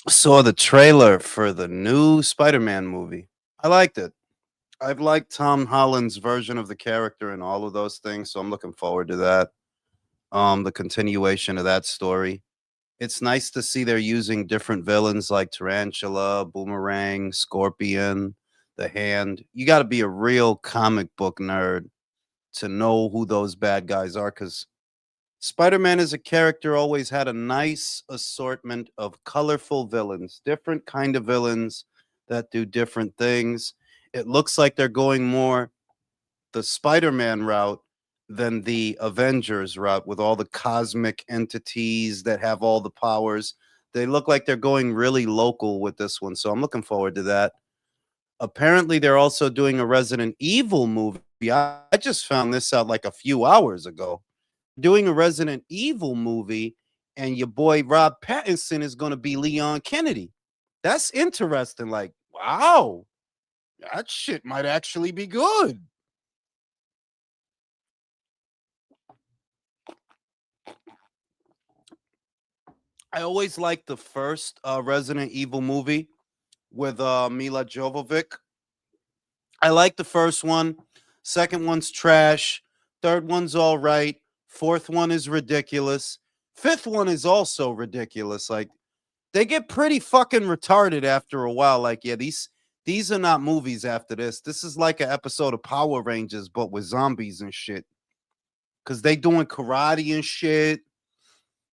Saw the trailer for the new Spider-Man movie. I liked it. I've liked Tom Holland's version of the character and all of those things, so I'm looking forward to that. The continuation of that story. It's nice to see they're using different villains like Tarantula, Boomerang, Scorpion, the Hand. You got to be a real comic book nerd to know who those bad guys are because Spider-Man as a character always had a nice assortment of colorful villains, different kind of villains that do different things. It looks like they're going more the Spider-Man route than the Avengers route with all the cosmic entities that have all the powers. They look like they're going really local with this one, so I'm looking forward to that. Apparently, they're also doing a Resident Evil movie. I just found this out like a few hours ago. Doing a Resident Evil movie, and your boy Rob Pattinson is going to be Leon Kennedy. That's interesting. Like, wow, that shit might actually be good. I always liked the first Resident Evil movie with Mila Jovovich. I like the first one. Second one's trash. Third one's all right. Fourth one is ridiculous. Fifth one is also ridiculous. Like they get pretty fucking retarded after a while. Like, yeah, these are not movies after this. This is like an episode of Power Rangers, but with zombies and shit. Cause they doing karate and shit.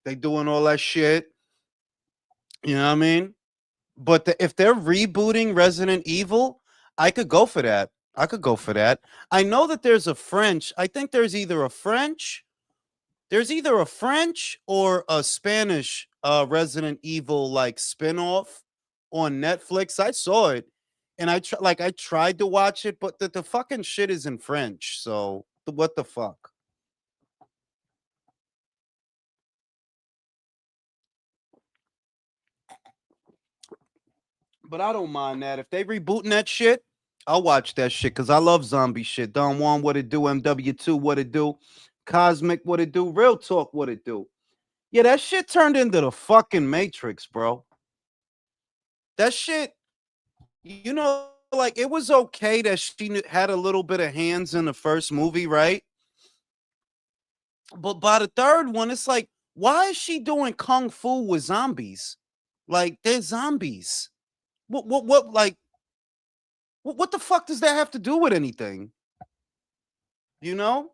They doing all that shit. You know what I mean? But if they're rebooting Resident Evil, I could go for that. I could go for that. I know that there's a French. I think there's either a French or a Spanish Resident Evil like spinoff on Netflix. I saw it and I tried to watch it, but the fucking shit is in French. So what the fuck? But I don't mind that. If they rebooting that shit, I'll watch that shit because I love zombie shit. Don Juan, what it do? MW2, what it do? Cosmic, what it do? Real Talk, what it do? Yeah, that shit turned into the fucking Matrix, bro. That shit, like it was okay that she had a little bit of hands in the first movie, right? But by the third one, it's like, why is she doing kung fu with zombies? Like, they're zombies. Like, what the fuck does that have to do with anything? You know?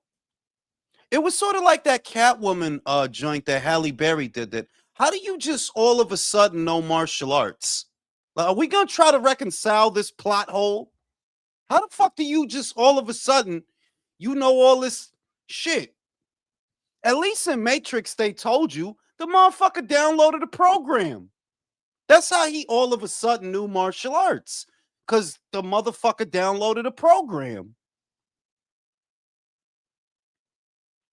It was sort of like that Catwoman joint that Halle Berry did. That how do you just all of a sudden know martial arts? Like, are we gonna try to reconcile this plot hole? How the fuck do you just all of a sudden you know all this shit? At least in Matrix, they told you the motherfucker downloaded the program. That's how he all of a sudden knew martial arts. Cause the motherfucker downloaded a program.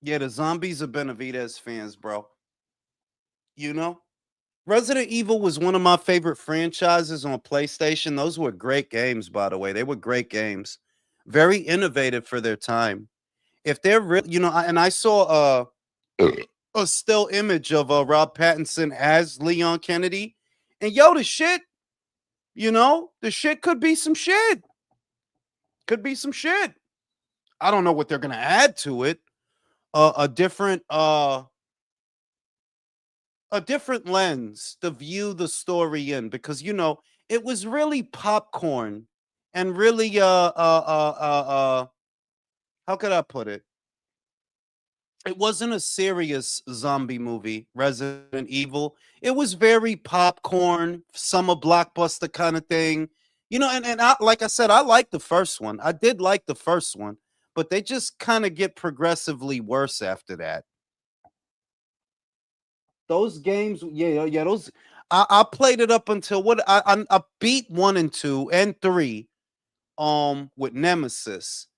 Yeah, the zombies are Benavidez fans, bro. You know? Resident Evil was one of my favorite franchises on PlayStation. Those were great games, by the way. They were great games. Very innovative for their time. If they're real, and I saw a still image of Rob Pattinson as Leon Kennedy. And yo, the shit could be some shit. Could be some shit. I don't know what they're gonna add to it. A different lens to view the story in because it was really popcorn and really how could I put it? It wasn't a serious zombie movie, Resident Evil. It was very popcorn, summer blockbuster kind of thing. And I, like I said, I like the first one. I did like the first one, but they just kind of get progressively worse after that. Those games, yeah, yeah, those I played it up until what I beat 1 and 2 and 3 with Nemesis.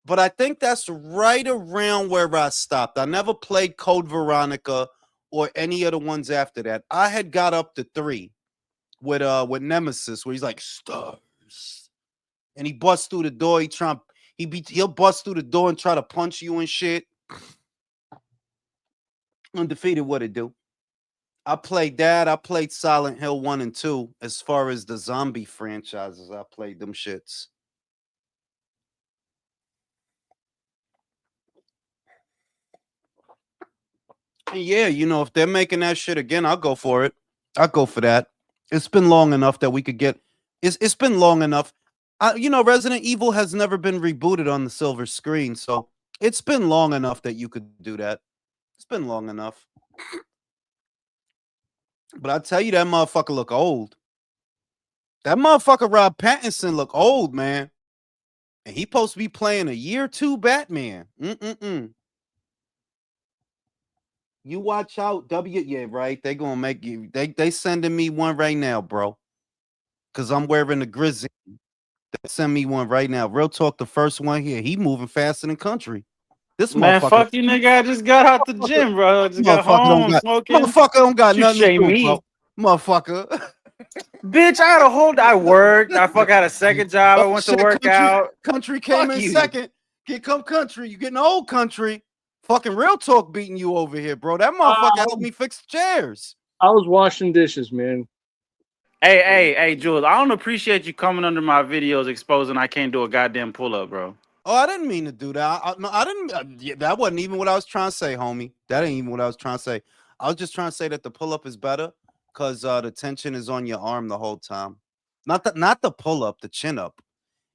But I think that's right around where I stopped. I never played Code Veronica or any of the ones after that. I had got up to 3 with Nemesis, where he's like stars, and he busts through the door. He'll bust through the door and try to punch you and shit. Undefeated, what it do? I played that. I played Silent Hill 1 and 2. As far as the zombie franchises, I played them shits. And yeah, if they're making that shit again, I'll go for it. I'll go for that. It's been long enough that we could get. It's been long enough. Resident Evil has never been rebooted on the silver screen, so it's been long enough that you could do that. It's been long enough. But I tell you, that motherfucker look old. That motherfucker Rob Pattinson look old, man. And he supposed to be playing a year two Batman. You watch out, yeah, right. They gonna make you. They sending me one right now, bro. Cause I'm wearing the grizzly. They send me one right now. Real talk, the first one here. He moving faster than country. This Man, motherfucker, fuck you, nigga. I just got out the motherfucker, gym, bro. I just got motherfucker don't home got smoking. motherfucker don't got You nothing to shame do, bro. me. Motherfucker. Bitch, I had a whole I worked. I fuck had a second job. Oh I went to shit, work country out. country came Fuck in you. second. Here come country. You getting old country. Fucking real talk beating you over here, bro. That Uh, motherfucker helped me fix chairs. I was washing dishes, man. Hey, Jules, I don't appreciate you coming under my videos exposing I can't do a goddamn pull up, bro. Oh, I didn't mean to do that. No, I didn't. Yeah, that wasn't even what I was trying to say, homie. That ain't even what I was trying to say. I was just trying to say that the pull up is better because the tension is on your arm the whole time. Not the pull up, the chin up.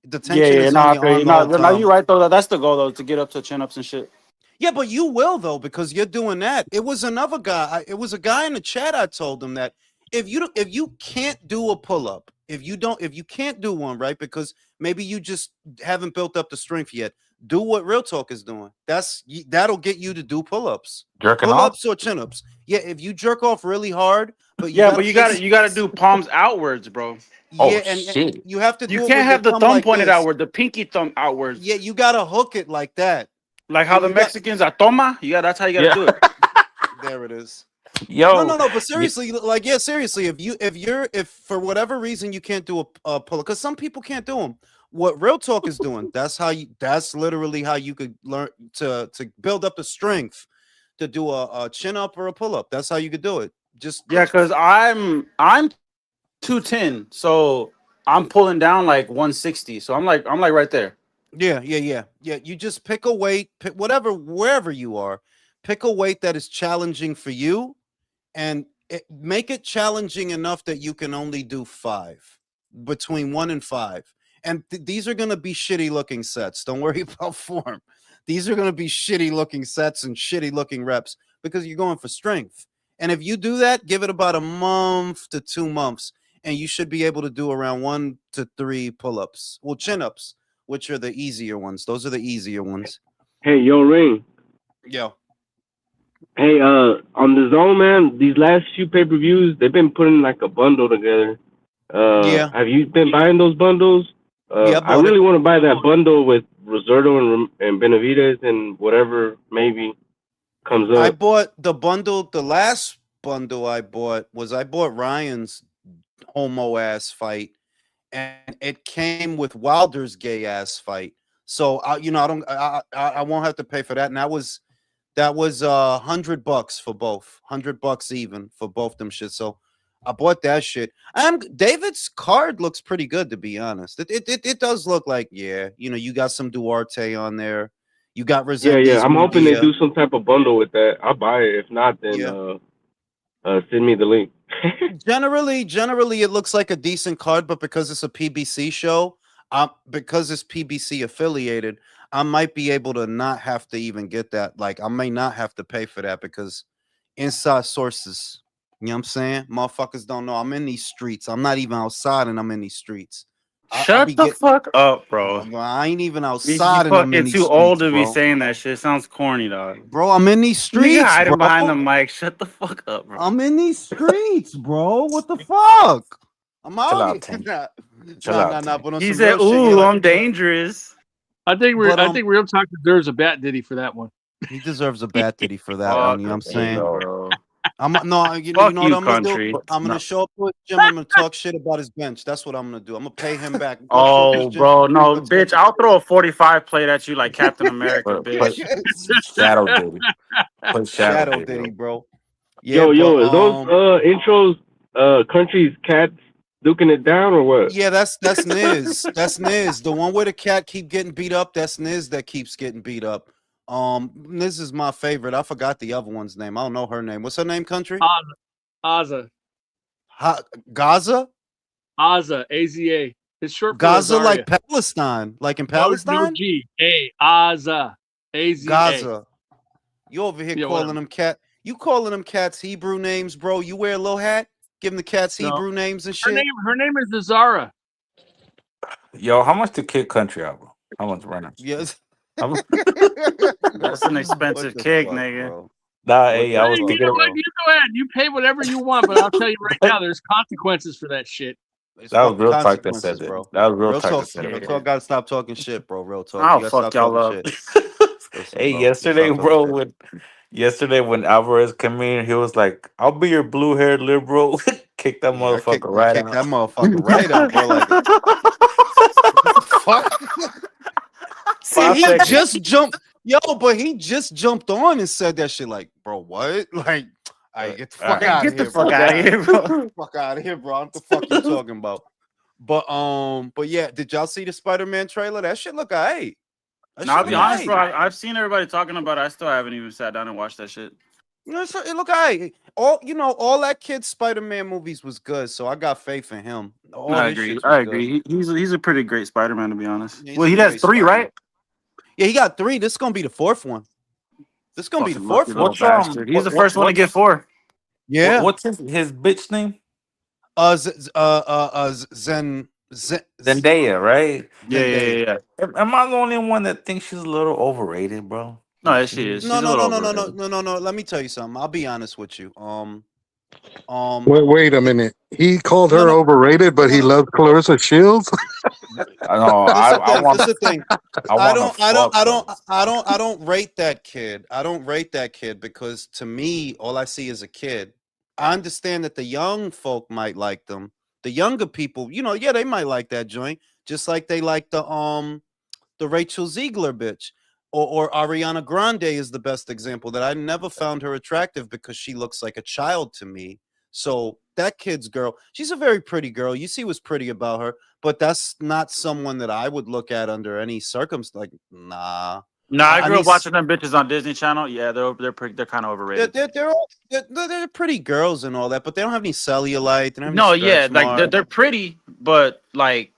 The tension Yeah, is no, on I your feel arm you. the whole No, time. you're right though. That's the goal though, to get up to chin ups and shit. Yeah, but you will though because you're doing that. It was another guy. It was a guy in the chat. I told him that if you can't do a pull up, if you can't do one right because maybe you just haven't built up the strength yet. Do what Real Talk is doing. That'll get you to do Jerking pull off? ups or chin ups. Yeah, if you jerk off really hard, but you Yeah, gotta but face. you gotta do palms outwards, bro. Yeah, Oh and shit. you have to You do it can't with your have the thumb thumb like pointed this. outward, the pinky thumb outwards. Yeah, you gotta hook it like that, Like how and the you got. Mexicans are toma. That's how you gotta Yeah. do it. There it is. No, Yo. no, no. But y- seriously, like, yeah, seriously. If for whatever reason you can't do a pull, because some people can't do them. What Real Talk is doing, that's how you. That's literally how you could learn to build up the strength to do a chin up or a pull up. That's how you could do it. Just Yeah, cause I'm 210, so I'm pulling down like 160. So I'm like right there. yeah. You just pick a weight, pick whatever wherever you are, pick a weight that is challenging for you and make it challenging enough that you can only do five, between 1 and 5. And these are going to be shitty looking sets. Don't worry about form. These are going to be shitty looking sets and shitty looking reps because you're going for strength. And if you do that, give it about a month to 2 months, and you should be able to do around 1 to 3 pull ups. Well, chin ups, which are the easier ones. Those are the easier ones. Hey, yo, Ring. Yeah. Hey, on the zone, man. These last few pay-per-views, they've been putting like a bundle together. Yeah. Have you been buying those bundles? Yeah, I I bought it. really want to buy that bundle with Roberto and Benavidez and whatever maybe comes I up. bought the bundle. The last bundle I bought Ryan's homo ass fight, and it came with Wilder's gay ass fight. So I don't I won't have to pay for that. And that was $100 for both, $100 even for both them shit. So I bought that shit. David's card looks pretty good to be honest. It does look like you got some Duarte on there. You got Yeah. Resendiz I'm hoping they Mundia. do some type of bundle with that. I'll buy it. If not, then Yeah. send me the link. Generally, it looks like a decent card, but because it's a PBC show, because it's PBC affiliated, I might be able to not have to even get that. Like, I may not have to pay for that because inside sources, you know what I'm saying? Motherfuckers don't know I'm in these streets. I'm not even outside, and I'm in these streets. I Shut be the get. fuck up, bro. I ain't even You outside, and I'm in fucking these too old streets, to be bro. saying that shit. Sounds corny, dog. Bro, I'm in these Nigga streets, hiding bro. behind the mic. Shut the fuck up, bro. I'm in these streets, bro. What the fuck? I'm Chill out here. out, Tank. Nah, Chill out, nah. Tank. But on He some said, real shit, yeah. "Ooh, Like, I'm dangerous." but I think Real Talk deserves a bat ditty for that one. he deserves a bat ditty for that one. Fuck You know what I'm There you saying? you, go. bro. No, you Fuck know what you, I'm gonna do? country. I'm gonna No. show up to his gym. I'm gonna talk shit about his bench. That's what I'm gonna do. I'm gonna pay him back. Go show up his Oh, gym. bro, I'm no, gonna talk bitch. I'll throw a 45 plate at you like Captain America, Put bitch. Shadow Diddy. Put Shadow Shadow Diddy. Diddy, bro. Yeah, but Is those intros countries cats duking it down or what? yeah, that's Niz. That's Niz. The one where the cat keep getting beat up. That's Niz that keeps getting beat up. Niz is my favorite. I forgot the other one's name. I don't know her name. What's her name? Country? Aza. Gaza. Aza. AZA. It's short for Gaza, Azaria. like Palestine, like in No Palestine. G. A. Aza. AZA. Gaza. You over here Yeah, calling whatever. them cat? You calling them cats Hebrew names, bro? You wear a little hat, give them the cats No. Hebrew names and Her shit. name is Azara. Yo, how much to kick country out, bro? How much right now? Yes. That's an expensive What the kick, fuck, nigga. bro? Nah, What hey, the I Hey, was you thinking. know what? You go ahead. You pay whatever you want, but I'll tell you right now, there's consequences for that shit. It's That was fucking real talk that said consequences, that. bro. That was real Real talk talk. that said Real that. talk. Gotta stop talking shit, bro. Real talk. I'll You gotta fuck stop y'all talking up. shit. Listen, Hey, bro. You yesterday, stop talking bro, shit. when Alvarez came in, he was like, "I'll be your blue-haired liberal." Kick that Yeah, motherfucker I right kicked out. that motherfucker right out, bro. Like, what the fuck? See, 5 he seconds. just jumped. Yo, but he just jumped on and said that shit. Like, bro, what? Like, I get the fuck Alright. out of Get the here, fuck bro. out of here, bro. Fuck out of here, bro. What the fuck you talking about? But yeah, did y'all see the Spider-Man trailer? That shit look alright. That Now, shit I'll be look honest, bro. alright. I've seen everybody talking about it. I still haven't even sat down and watched that shit. You know, it look alright. All that kid Spider-Man movies was good, so I got faith in him. All I his agree. shits was I good. agree. He's a pretty great Spider-Man, to be honest. Yeah, he's Well, a he has great 3, Spider-Man. right? Yeah, he got 3. This is gonna be the 4th one. This is gonna be the Fucking lucky 4th one. little bastard. He's the first one to get 4. Yeah. What's his bitch name? Zendaya, right? Zendaya. Yeah. Am I the only one that thinks she's a little overrated, bro? No, yes, she is. No, She's a no, little no, no, no, no, overrated. no, no, no. Let me tell you something. I'll be honest with you. Wait a minute. He called No, her no, overrated, but no, he no. loves Clarissa Shields. I know. This is the I thing. want. This is the thing. I I want to don't, I don't, fuck I her. don't, I don't, I don't rate that kid. I don't rate that kid because to me, all I see is a kid. I understand that the young folk might like them. The younger people, yeah, they might like that joint, just like they like the Rachel Ziegler bitch. Or Ariana Grande is the best example that I never found her attractive because she looks like a child to me. So that kid's girl, she's a very pretty girl. You see what's pretty about her, but that's not someone that I would look at under any circumstance. Like, nah. No, I I grew need up watching them bitches on Disney Channel. Yeah, they're kind of overrated. they're pretty girls and all that, but they don't have any cellulite. They don't have any No, yeah, stretch like marks. they're pretty, but like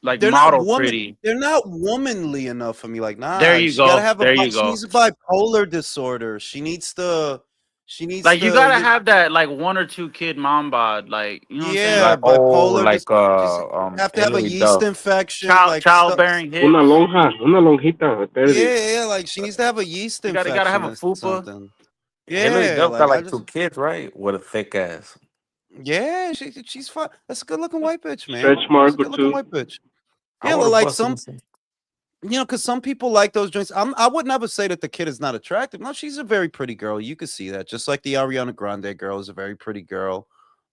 They're not model woman. pretty. They're not womanly enough for me. Like, There nah, you she gotta go. have There you she go. needs a bipolar disorder. She needs to. Like you gotta have that like 1 or 2 kid mom bod. Like you know what I'm saying? Yeah, Like bipolar. like Just have to have a Hilary yeast Duff. infection, like stuff. Childbearing hips. Una lonjita, espérate. Yeah, like she needs to have a yeast You gotta have infection a or fupa. something. Hilary Yeah, Duff got like I like just 2 kids, right? With a thick ass. yeah, she's fine. That's a good looking white bitch, man. Stretch That's mark a or good looking two. white bitch. I Yeah, would have like busted this. because some people like those joints. I would never say that the kid is not attractive. No, she's a very pretty girl. You could see that. Just like the Ariana Grande girl is a very pretty girl.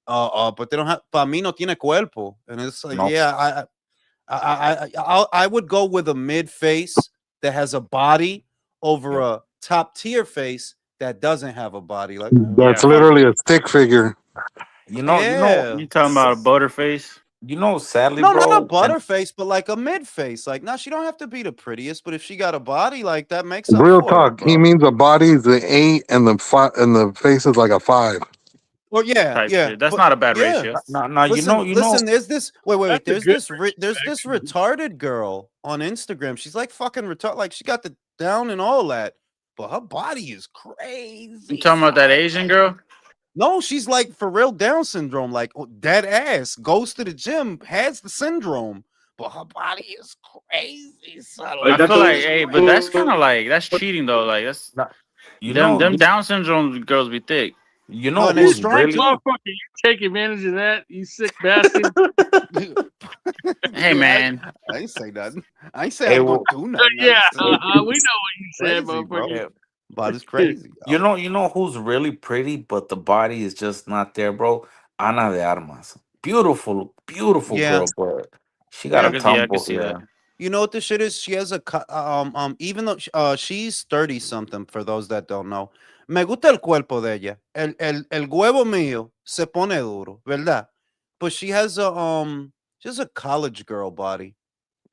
But they don't have. Para mí no tiene cuerpo, and it's like, No. yeah, I would go with a mid face that has a body over a top tier face that doesn't have a body. Like, That's Yeah. literally a stick figure. yeah. You talking about a butterface? Sadly, No, not a bro. And butterface, but like a mid face. Like, no, she don't have to be the prettiest, but if she got a body, like that makes up Real for it, talk. He bro. means the body's the 8 and the face is like a 5. Well, yeah, Type yeah, shit. That's but not a bad yeah. ratio. now Listen. There's this. Wait. That's a There's good this retarded girl on Instagram. She's like fucking retarded. Like she got the down and all that, but her body is crazy. You talking about that Asian girl? No, she's like for real Down syndrome. Like dead ass. Goes to the gym, has the syndrome, but her body is crazy. Son. Like I that's feel like, a hey, but that's kind of like that's cheating though. Like that's you them know Down syndrome girls be thick. you Oh, know and they who's strong really too. Motherfucker, you take advantage of that, you sick bastard. Hey man, I ain't say nothing. I ain't say I hey, was gonna do nothing. Yeah, I just said we know what you said, crazy, bro. motherfucker. Body's crazy. you know who's really pretty, but the body is just not there, bro. Ana de Armas, beautiful Yeah, girl, but she got a yeah. I could tumble. see that. Yeah, You know what the shit is? She has a even though she's 30 something for those that don't know, Me gusta el cuerpo de ella. El huevo mío se pone duro, ¿verdad? But she has a college girl body.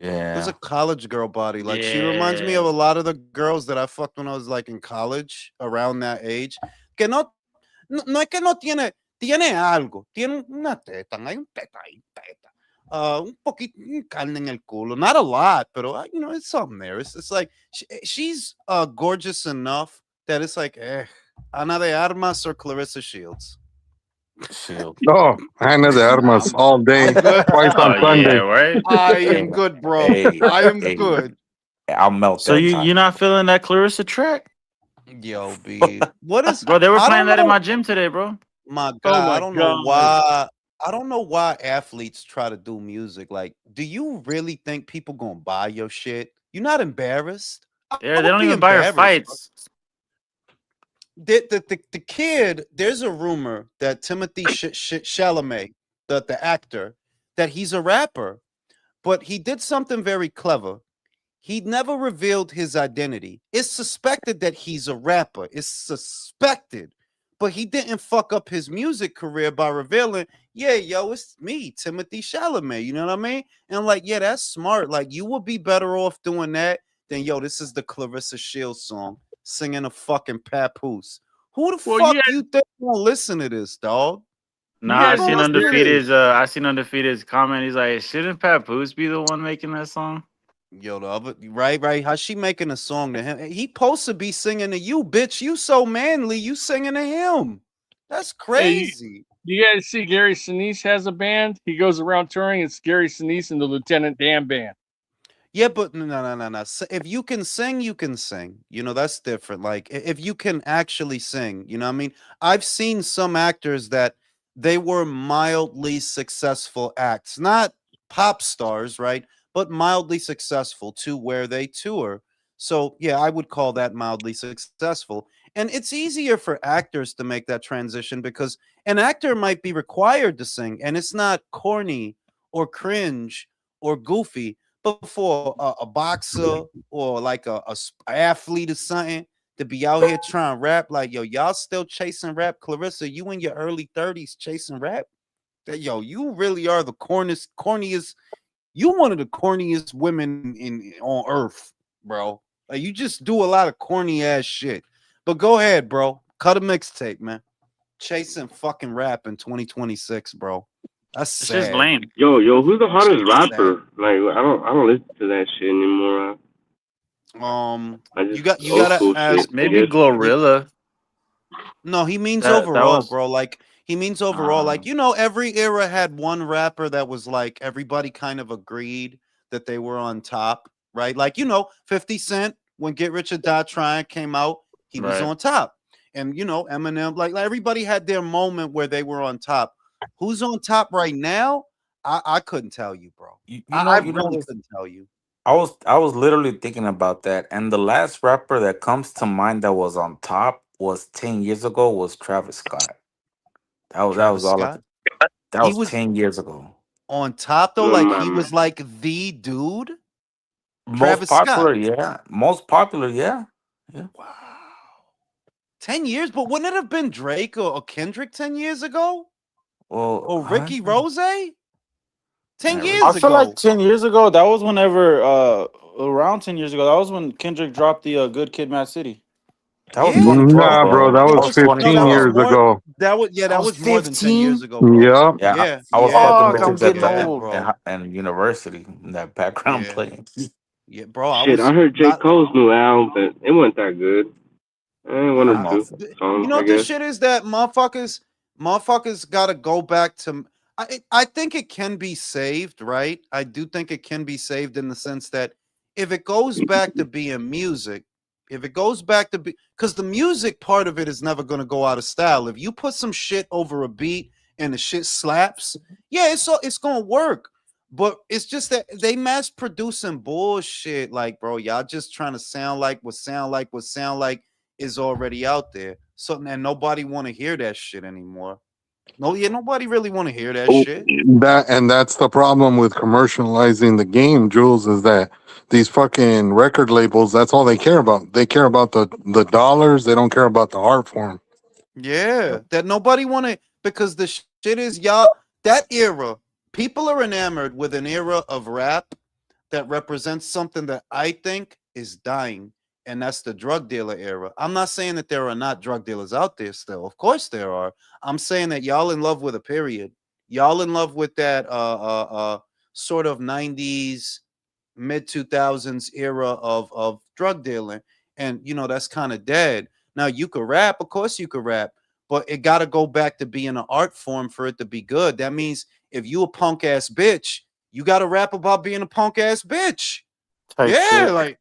There's a Yeah. college girl body. Like she reminds me Yeah. of a lot of the girls that I fucked when I was like in college, around that age. Que no es que no tiene algo. Tiene una teta, hay un teta ahí, teta. Un poquito carne en el culo. Not a lot, but it's something there. It's like she's gorgeous enough that it's like, Ana de Armas or Clarissa Shields. Shield. Oh, Ana de Armas all I'm day, good. twice Oh on yeah, Sunday. right. I Hey, am good, bro. hey, I am hey. good. I'll melt So that you're not feeling that Clarissa track, Yo, B. What is bro? They were I playing don't that in know. my gym today, bro. My Oh God, I my don't know God. why. I don't know why athletes try to do music. Like, do you really think people gonna buy your shit? You're not embarrassed? I They would don't be even buy her embarrassed, bro. fights. The kid, there's a rumor that Timothy Chalamet, the actor, that he's a rapper, but he did something very clever. He never revealed his identity. It's suspected that he's a rapper. It's suspected. But he didn't fuck up his music career by revealing, yeah, yo, it's me, Timothy Chalamet. You know what I mean? And I'm like, yeah, that's smart. Like, you would be better off doing that than, yo, this is the Clarissa Shields song, singing a fucking papoose. Who the Well, fuck you think will listen to this, dog? Nah, Who you I had gonna seen listen to this? Undefeated's comment. He's like, shouldn't Papoose be the one making that song? Yo, the other right. How's she making a song to him? He supposed to be singing to you, bitch. You so manly, you singing to him. That's hey, crazy. you guys see Gary Sinise has a band. He goes around touring. It's Gary Sinise and the Lieutenant Dan Band. Yeah, but no. If you can sing, you can sing. That's different. Like if you can actually sing, you know what I mean? I've seen some actors that they were mildly successful acts, not pop stars, right? But mildly successful to where they tour. So, yeah, I would call that mildly successful. And it's easier for actors to make that transition because an actor might be required to sing and it's not corny or cringe or goofy, but for a boxer or like athlete or something to be out here trying to rap, like, yo, y'all still chasing rap. Clarissa, you in your early 30s chasing rap? Yo, you really are the corniest. You one of the corniest women in on earth, bro. Like, you just do a lot of corny ass shit. But go ahead, bro. Cut a mixtape, man. Chasing fucking rap in 2026, bro. That's It's just sad. lame. Yo, who's the hottest That's sad. rapper? Like, I don't listen to that shit anymore. I You just old gotta school shit, ask. I Maybe guess. Glorilla. No, he means That overall, was bro. Like he means overall. Like um every era had one rapper that was like everybody kind of agreed that they were on top, right? Like 50 Cent when Get Rich or Die Trying came out, he was right. on top, and Eminem. Like everybody had their moment where they were on top. Who's on top right now? I couldn't tell you, bro. I You know really this. couldn't tell you. I was literally thinking about that, and the last rapper that comes to mind that was on top was 10 years ago was Travis Scott. That was Travis all. Scott. That He was was 10 years ago. on top though. No Like he was mames. like the dude. Most Travis Scott. popular, yeah. Most popular, yeah. Yeah. Wow. 10 years, but wouldn't it have been Drake or Kendrick 10 years ago? Well, Or Ricky Rose? 10 yeah, I years feel like ago. 10 years ago, that was whenever around 10 years ago, that was when Kendrick dropped the Good Kid, Mad City. that was Yeah. 2012, Nah, bro, bro. that That was was No, that 15 was 2012. years more. ago. That That was was more than 10 years 15. ago, bro. Yep. Yeah, Yeah. I was Yeah, fucking Fuck, I'm bro. bitches getting at Yeah, that old. bro. and university in that background Yeah. playing. Yeah, bro. I Shit, I was heard J. not Cole's new album, but it wasn't that good. One or I'm I, two off. songs, you know I what this guess. shit is that motherfuckers got to go back to. I think it can be saved, right? I do think it can be saved in the sense that if it goes back to being music, if it goes back to be, because the music part of it is never going to go out of style. If you put some shit over a beat and the shit slaps, yeah, it's going to work. But it's just that they mass producing bullshit. Like, bro, y'all just trying to sound like what sound like is already out there. So and nobody want to hear that shit anymore. No, yeah, nobody really want to hear that Oh, shit. that's the problem with commercializing the game, Jules, is that these fucking record labels, that's all they care about. They care about the dollars, they don't care about the art form. Yeah, that nobody want to because the shit is y'all that era. People are enamored with an era of rap that represents something that I think is dying, and that's the drug dealer era. I'm not saying that there are not drug dealers out there still. Of course there are. I'm saying that y'all in love with a period. Y'all in love with that sort of 90s mid 2000s era of drug dealing, and that's kind of dead. Now you could rap, of course you could rap, but it got to go back to being an art form for it to be good. That means if you a punk ass bitch, you got to rap about being a punk ass bitch. Type Yeah, shit. like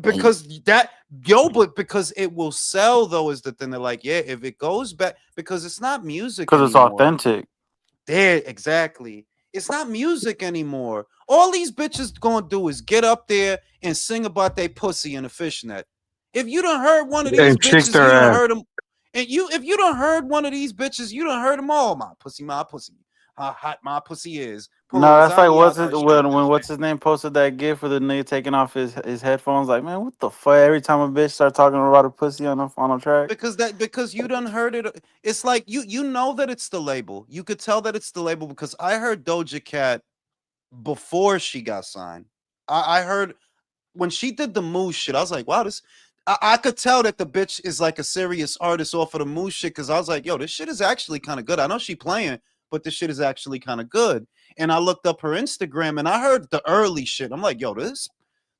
because that but because it will sell though is the thing. They're like, yeah, if it goes back because it's not music Because it's anymore. authentic. There, exactly. It's not music anymore. All these bitches gonna do is get up there and sing about they pussy in a fishnet. If you done heard one of these And shake bitches, you their done ass. heard them. And if you done heard one of these bitches, you done heard them all. My pussy, my pussy. How hot my pussy is. No, that's like Pulls what's out it the shit. when what's his name posted that gif for the nigga taking off his headphones. Like, man, what the fuck? Every time a bitch start talking about a pussy on a track. Because you done heard it. It's like you know that it's the label. You could tell that it's the label because I heard Doja Cat before she got signed. I heard when she did the Moose shit, I was like, wow, this. I could tell that the bitch is like a serious artist off of the Moose shit because I was like, yo, this shit is actually kind of good. I know she playing, but this shit is actually kind of good. And I looked up her Instagram and I heard the early shit. I'm like, yo, this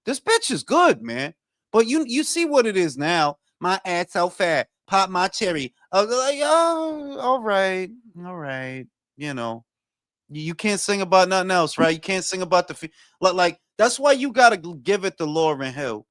bitch is good, man. But you see what it is now. My ass so fat. Pop my cherry. I was like, oh, all right. You know, you can't sing about nothing else, right? You can't sing about like that's why you gotta give it to Lauryn Hill.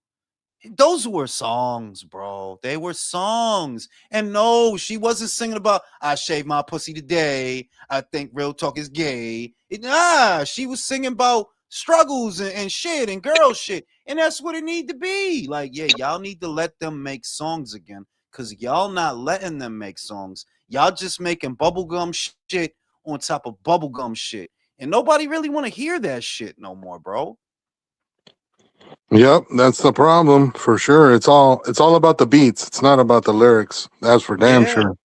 Those were songs, bro. They were songs. And no, she wasn't singing about I shaved my pussy today. I think real talk is gay. Nah, she was singing about struggles and shit and girl shit. And that's what it need to be. Like, yeah, y'all need to let them make songs again. Cause y'all not letting them make songs. Y'all just making bubblegum shit on top of bubblegum shit. And nobody really want to hear that shit no more, bro. Yep, that's the problem for sure. It's all about the beats. It's not about the lyrics. That's for damn Yeah. sure.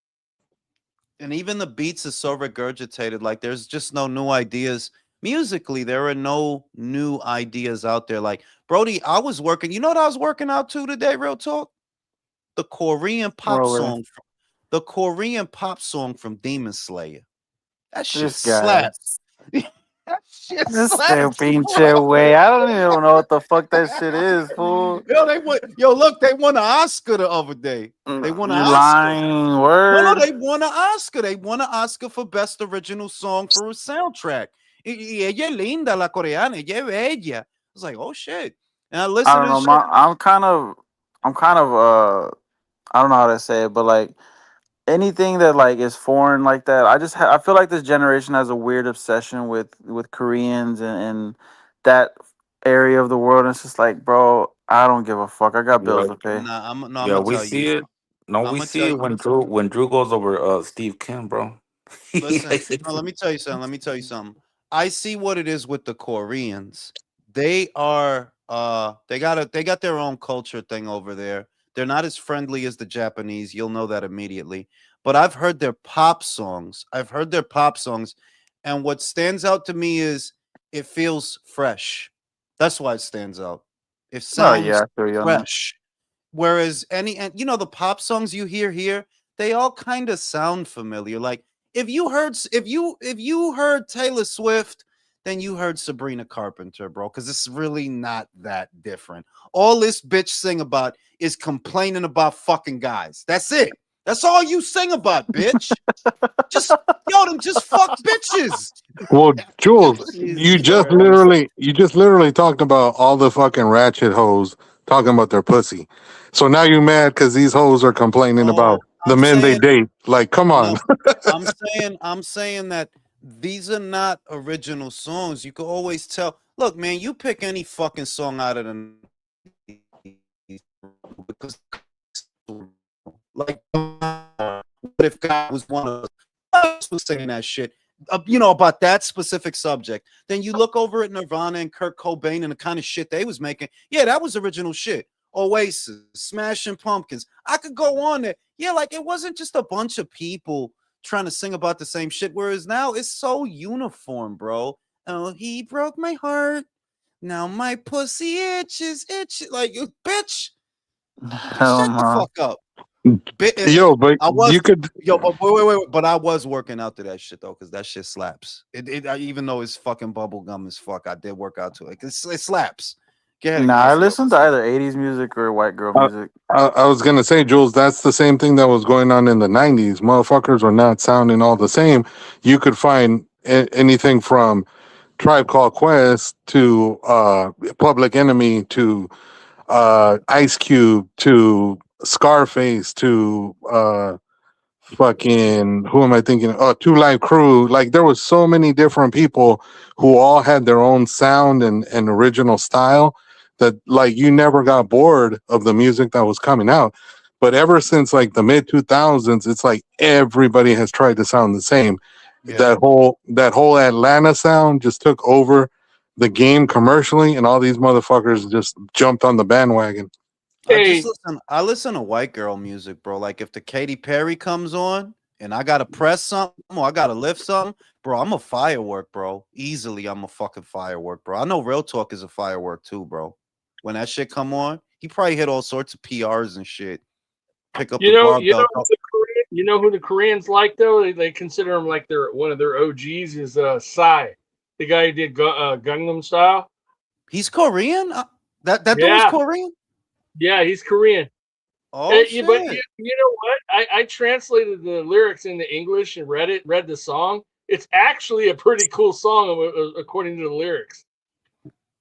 And even the beats is so regurgitated. Like there's just no new ideas musically. There are no new ideas out there. Like Brody, I was working. You know what I was working out to today? Real talk. The Korean pop Well, song. The Korean pop song from Demon Slayer. That shit this guy. slaps. That shit This slaps. pinche way. I don't even know what the fuck that shit is, fool. Yo, look, they won an Oscar the other day. They won an You Oscar. lying No, word. they won an Oscar. They won an Oscar for Best Original Song for a soundtrack. Y ella es linda, la coreana. Ella es bella. I was like, oh shit. And I I listened don't to the know. shit. I'm kind of I don't know how to say it, but like anything that like is foreign like that, I feel like this generation has a weird obsession with Koreans and that area of the world. And it's just like, bro, I don't give a fuck. I got bills Yeah, to pay. Nah, I'm yeah, gonna we tell you. see it. No, I'm we gonna see tell it you. when Drew goes over Steve Kim, bro. He Listen, likes it. no, let me tell you something. Let me tell you something. I see what it is with the Koreans. They are they got their own culture thing over there. They're not as friendly as the Japanese. You'll know that immediately. But I've heard their pop songs. I've heard their pop songs. And what stands out to me is it feels fresh. That's why it stands out. It Oh yeah, sounds I feel you on that. fresh. Whereas and the pop songs you hear here, they all kind of sound familiar. Like if you heard Taylor Swift, then you heard Sabrina Carpenter, bro, because it's really not that different. All this bitch sing about is complaining about fucking guys. That's it. That's all you sing about, bitch. Just them just fuck bitches. Well, Jules, you Jesus just Christ. literally you just literally talked about all the fucking ratchet hoes talking about their pussy. So now you mad because these hoes are complaining No, about the I'm men they saying date. Like, come on. no. I'm saying that these are not original songs. You can always tell. Look, man, you pick any fucking song out of the 90s because like what if God was one of us? else was singing that shit? About that specific subject. Then you look over at Nirvana and Kurt Cobain and the kind of shit they was making. Yeah, that was original shit. Oasis, Smashing Pumpkins. I could go on there. Yeah, like it wasn't just a bunch of people trying to sing about the same shit. Whereas now it's so uniform, bro. Oh, he broke my heart. Now my pussy itches. Like, bitch, Hell shut the no. fuck up. Yo, but I was you could. but wait, but I was working out to that shit though, because that shit slaps. Even though it's fucking bubblegum as fuck, I did work out to it. It slaps. Go ahead and Nah, I answer your listen to question. either 80s music or white girl I, music. I was gonna say, Jules, that's the same thing that was going on in the '90s. Motherfuckers were not sounding all the same. You could find anything from Tribe Called Quest to Public Enemy to Ice Cube to Scarface to fucking who am I thinking? Oh, Two Live Crew. Like there was so many different people who all had their own sound and original style that like you never got bored of the music that was coming out. But ever since like the mid 2000s, it's like everybody has tried to sound the same. Yeah. That whole Atlanta sound just took over the game commercially, and all these motherfuckers just jumped on the bandwagon. Hey, I listen to white girl music, bro. Like if the Katy Perry comes on and I gotta press something or I gotta lift something, bro, I'm a firework, bro. Easily, I'm a fucking firework, bro. I know Real Talk is a firework too, bro. When that shit come on, he probably hit all sorts of PRs and shit. Pick up the barbell. you know who the Koreans like though? They consider him like one of their OGs is Psy, the guy who did Gangnam Style. He's Korean. That dude was Yeah, Korean. yeah, he's Korean. Oh But shit. you know what? I translated the lyrics into English and read the song. It's actually a pretty cool song according to the lyrics.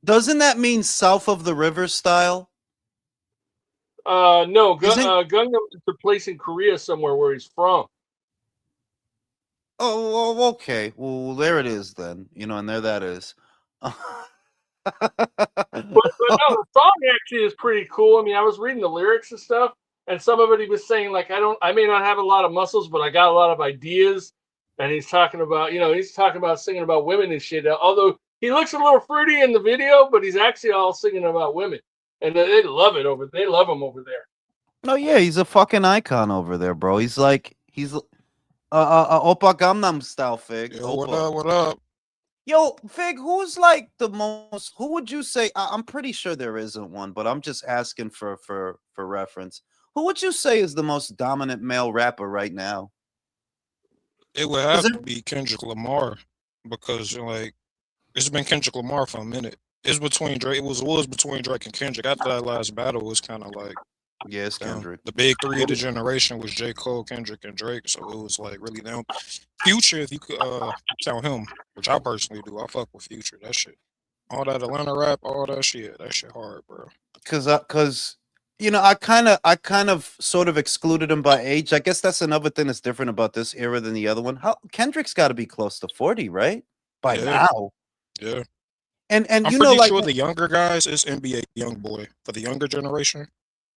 Doesn't that mean south of the river style? No, Isn't Gangnam is a place in Korea somewhere where he's from. Oh, well, okay. Well, there it is then. And there that is. But no, the song actually is pretty cool. I mean, I was reading the lyrics and stuff, and some of it he was saying like, I may not have a lot of muscles, but I got a lot of ideas. And he's talking about, singing about women and shit. Although he looks a little fruity in the video, but he's actually all singing about women, and they love it they love him over there. Oh yeah, he's a fucking icon over there, bro. He's Oppa Gangnam style, Fig. Yo, what Oppa. up? What up? Yo, Fig, who's like the most? Who would you say? I'm pretty sure there isn't one, but I'm just asking for reference. Who would you say is the most dominant male rapper right now? It would 'Cause have to be Kendrick Lamar because like it's been Kendrick Lamar for a minute. It's between Drake. It was between Drake and Kendrick. After that last battle, it was kind of like yeah, it's down. Kendrick. The big three of the generation was J. Cole, Kendrick, and Drake. So it was like really down. Future, if you could count him, which I personally do, I fuck with Future. That shit, all that Atlanta rap, all that shit hard, bro. Cause I kind of sort of excluded him by age. I guess that's another thing that's different about this era than the other one. How Kendrick's got to be close to 40, right? By Yeah, now. yeah. And I'm you know, pretty like, sure the younger guys is NBA young boy for the younger generation.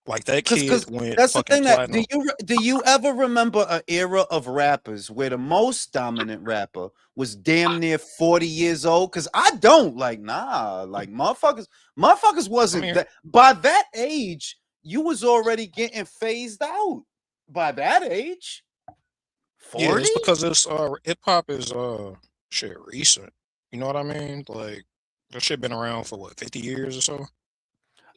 Like that because kid went that's the fucking thing that platinum. do you ever remember an era of rappers where the most dominant rapper was damn near 40 years old? Because I don't like like motherfuckers I wasn't mean, that by that age. You was already getting phased out by that age. yeah, 40? it's because it's hip hop is shit recent. You know what I mean? Like that shit been around for what 50 years or so.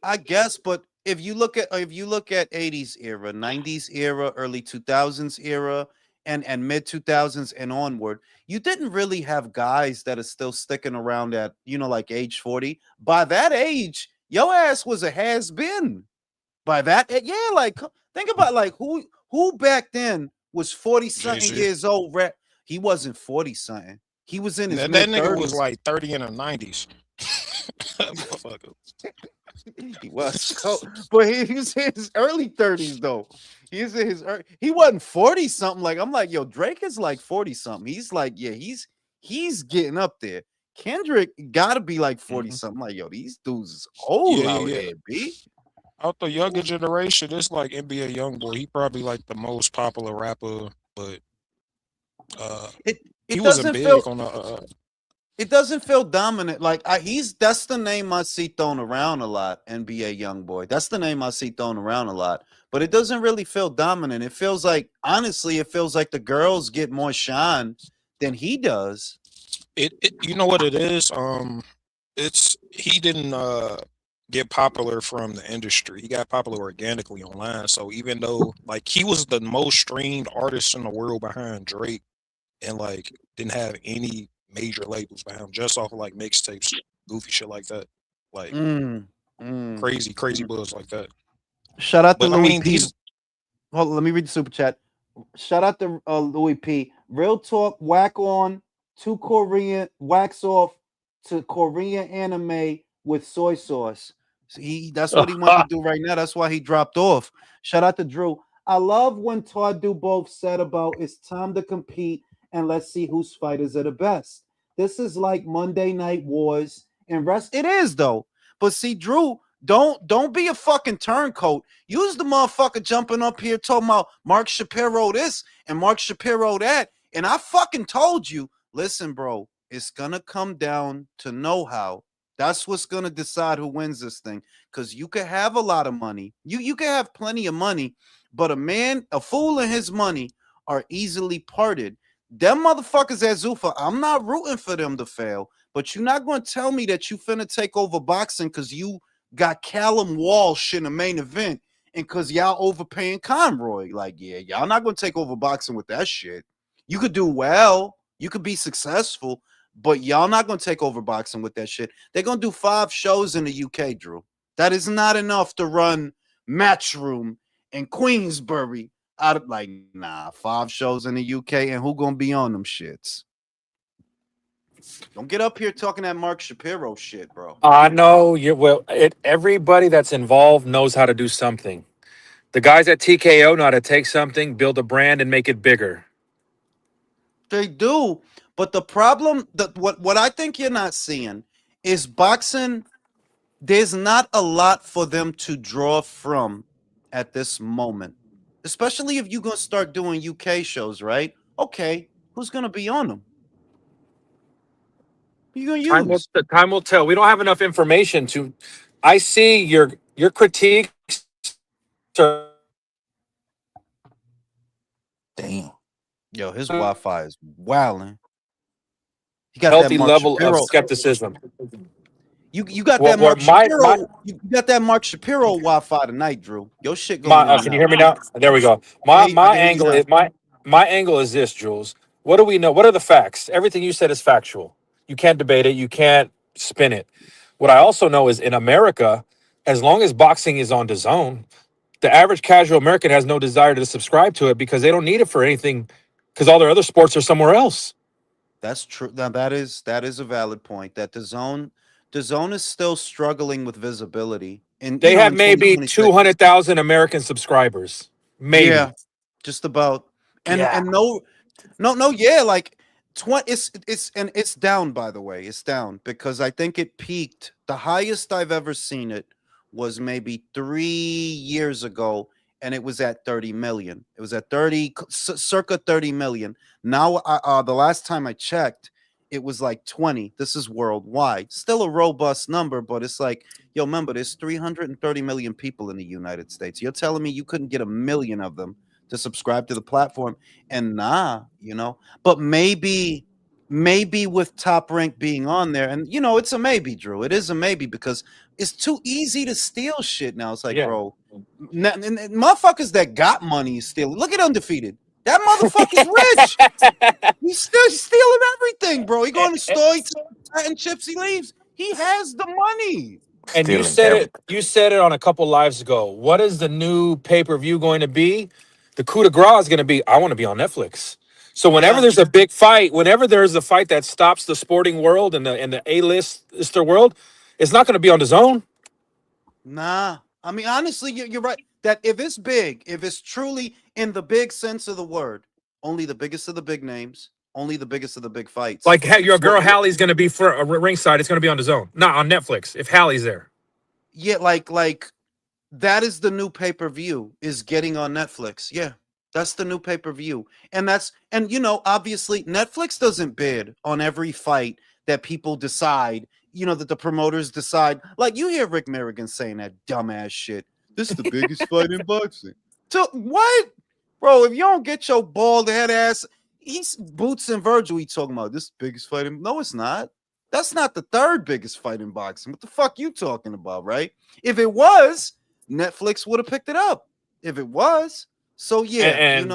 I guess, but if you look at 80s era, 90s era, early 2000s era, and mid 2000s and onward, you didn't really have guys that are still sticking around at like age 40. By that age, your ass was a has been. By that, yeah, like think about like who back then was 40 Jay something Z. years old. He wasn't 40 something. He was in his That mid nigga was 30s. like 30 in the 90s. Motherfucker. He was so, but he was in his early 30s though. He's in his he wasn't 40 something. Like I'm like, yo, Drake is like 40 something. He's like, yeah, he's getting up there. Kendrick gotta be like 40 Mhm. something. Like, yo, these dudes is old Yeah, out yeah, yeah. here, B. Out the younger generation, it's like NBA YoungBoy. He probably like the most popular rapper, but It He it wasn't doesn't feel big on the. it doesn't feel dominant. Like he's that's the name I see thrown around a lot. NBA young boy. That's the name I see thrown around a lot. But it doesn't really feel dominant. It feels like honestly, it feels like the girls get more shine than he does. You know what it is? It's he didn't get popular from the industry. He got popular organically online. So even though like he was the most streamed artist in the world behind Drake, and like didn't have any major labels behind him, just off of like mixtapes, goofy shit like that, like Mm, mm, crazy mm. buzz like that. Shout out to But I Louis mean, P. these Hold on, let me read the super chat. Shout out to Louis P. Real talk, whack on to Korean, wax off to Korean anime with soy sauce. So that's what he wanted to do right now. That's why he dropped off. Shout out to Drew. I love when Todd do both said about it's time to compete and let's see whose fighters are the best. This is like Monday Night Wars and rest. It is though. But see, Drew, don't be a fucking turncoat. Use the motherfucker jumping up here talking about Mark Shapiro this and Mark Shapiro that. And I fucking told you, listen, bro, it's gonna come down to know-how. That's what's gonna decide who wins this thing. Cause you could have a lot of money. You can have plenty of money, but a fool and his money are easily parted. Them motherfuckers at Zuffa, I'm not rooting for them to fail. But you're not gonna tell me that you finna take over boxing because you got Callum Walsh in the main event and because y'all overpaying Conroy. Like, yeah, y'all not going to take over boxing with that shit. You could do well, you could be successful, but y'all not going to take over boxing with that shit. They're going to do 5 shows in the UK, Drew. That is not enough to run Matchroom in Queensbury out of like, nah, 5 shows in the UK, and who going to be on them shits? Don't get up here talking that Mark Shapiro shit, bro. I know you well. Everybody that's involved knows how to do something. The guys at TKO know how to take something, build a brand, and make it bigger. They do, but the problem that what I think you're not seeing is boxing. There's not a lot for them to draw from at this moment, especially if you're gonna start doing UK shows, right? Okay, who's gonna be on them? Who you gonna use? Time will tell. We don't have enough information to. I see your critiques are Damn. Yo, his Wi-Fi is wilding. You got that healthy Mark level of Shapiro. skepticism. You got What that what Mark my Shapiro. You got that Mark Shapiro Wi-Fi tonight, Drew. Your shit going in and can you out. hear me now? There we go. Yeah, I My can hear you angle now. is my angle is this, Jules. What do we know? What are the facts? Everything you said is factual. You can't debate it. You can't spin it. What I also know is in America, as long as boxing is on DAZN, the average casual American has no desire to subscribe to it because they don't need it for anything because all their other sports are somewhere else. That's true. Now that is a valid point. That the zone is still struggling with visibility, and They have in maybe 2026. 200,000 American subscribers. Maybe. Yeah, just about. And Yeah. and no, no, yeah, like 20. It's down. By the way, it's down because I think it peaked. The highest I've ever seen it was maybe 3 years ago, and it was at 30 million. It was at circa 30 million. Now, the last time I checked, it was like 20. This is worldwide. Still a robust number, but it's like, yo, remember, there's 330 million people in the United States. You're telling me you couldn't get a million of them to subscribe to the platform? And but maybe with Top Rank being on there, and it's a maybe, Drew. It is a maybe because it's too easy to steal shit now. It's like, Yeah. bro, and motherfuckers that got money is stealing. Look at Undefeated. That motherfucker's rich. He's still stealing everything, bro. He go in the store, he takes and chips, he leaves. He has the money. And you Stealing said it. everything. You said it on a couple lives ago. What is the new pay-per-view going to be? The coup de grace is going to be. I want to be on Netflix. So whenever Yeah. there's a big fight, whenever there's a fight that stops the sporting world and the A-lister world, it's not going to be on the zone. Nah. I mean, honestly, you're right. That if it's big, if it's truly in the big sense of the word, only the biggest of the big names, only the biggest of the big fights. Like your girl Hallie's going to be for a ringside. It's going to be on the zone, not on Netflix. If Hallie's there, Yeah, like that is the new pay-per-view is getting on Netflix. Yeah, That's the new pay-per-view. And obviously Netflix doesn't bid on every fight that people decide, that the promoters decide. Like you hear Rick Merrigan saying that dumbass shit. This is the biggest fight in boxing. So what? Bro, if you don't get your bald head ass, he's Boots and Virgil he talking about. This is the biggest fight in. No, it's not. That's not the third biggest fight in boxing. What the fuck you talking about, right? If it was, Netflix would have picked it up. If it was. So yeah, And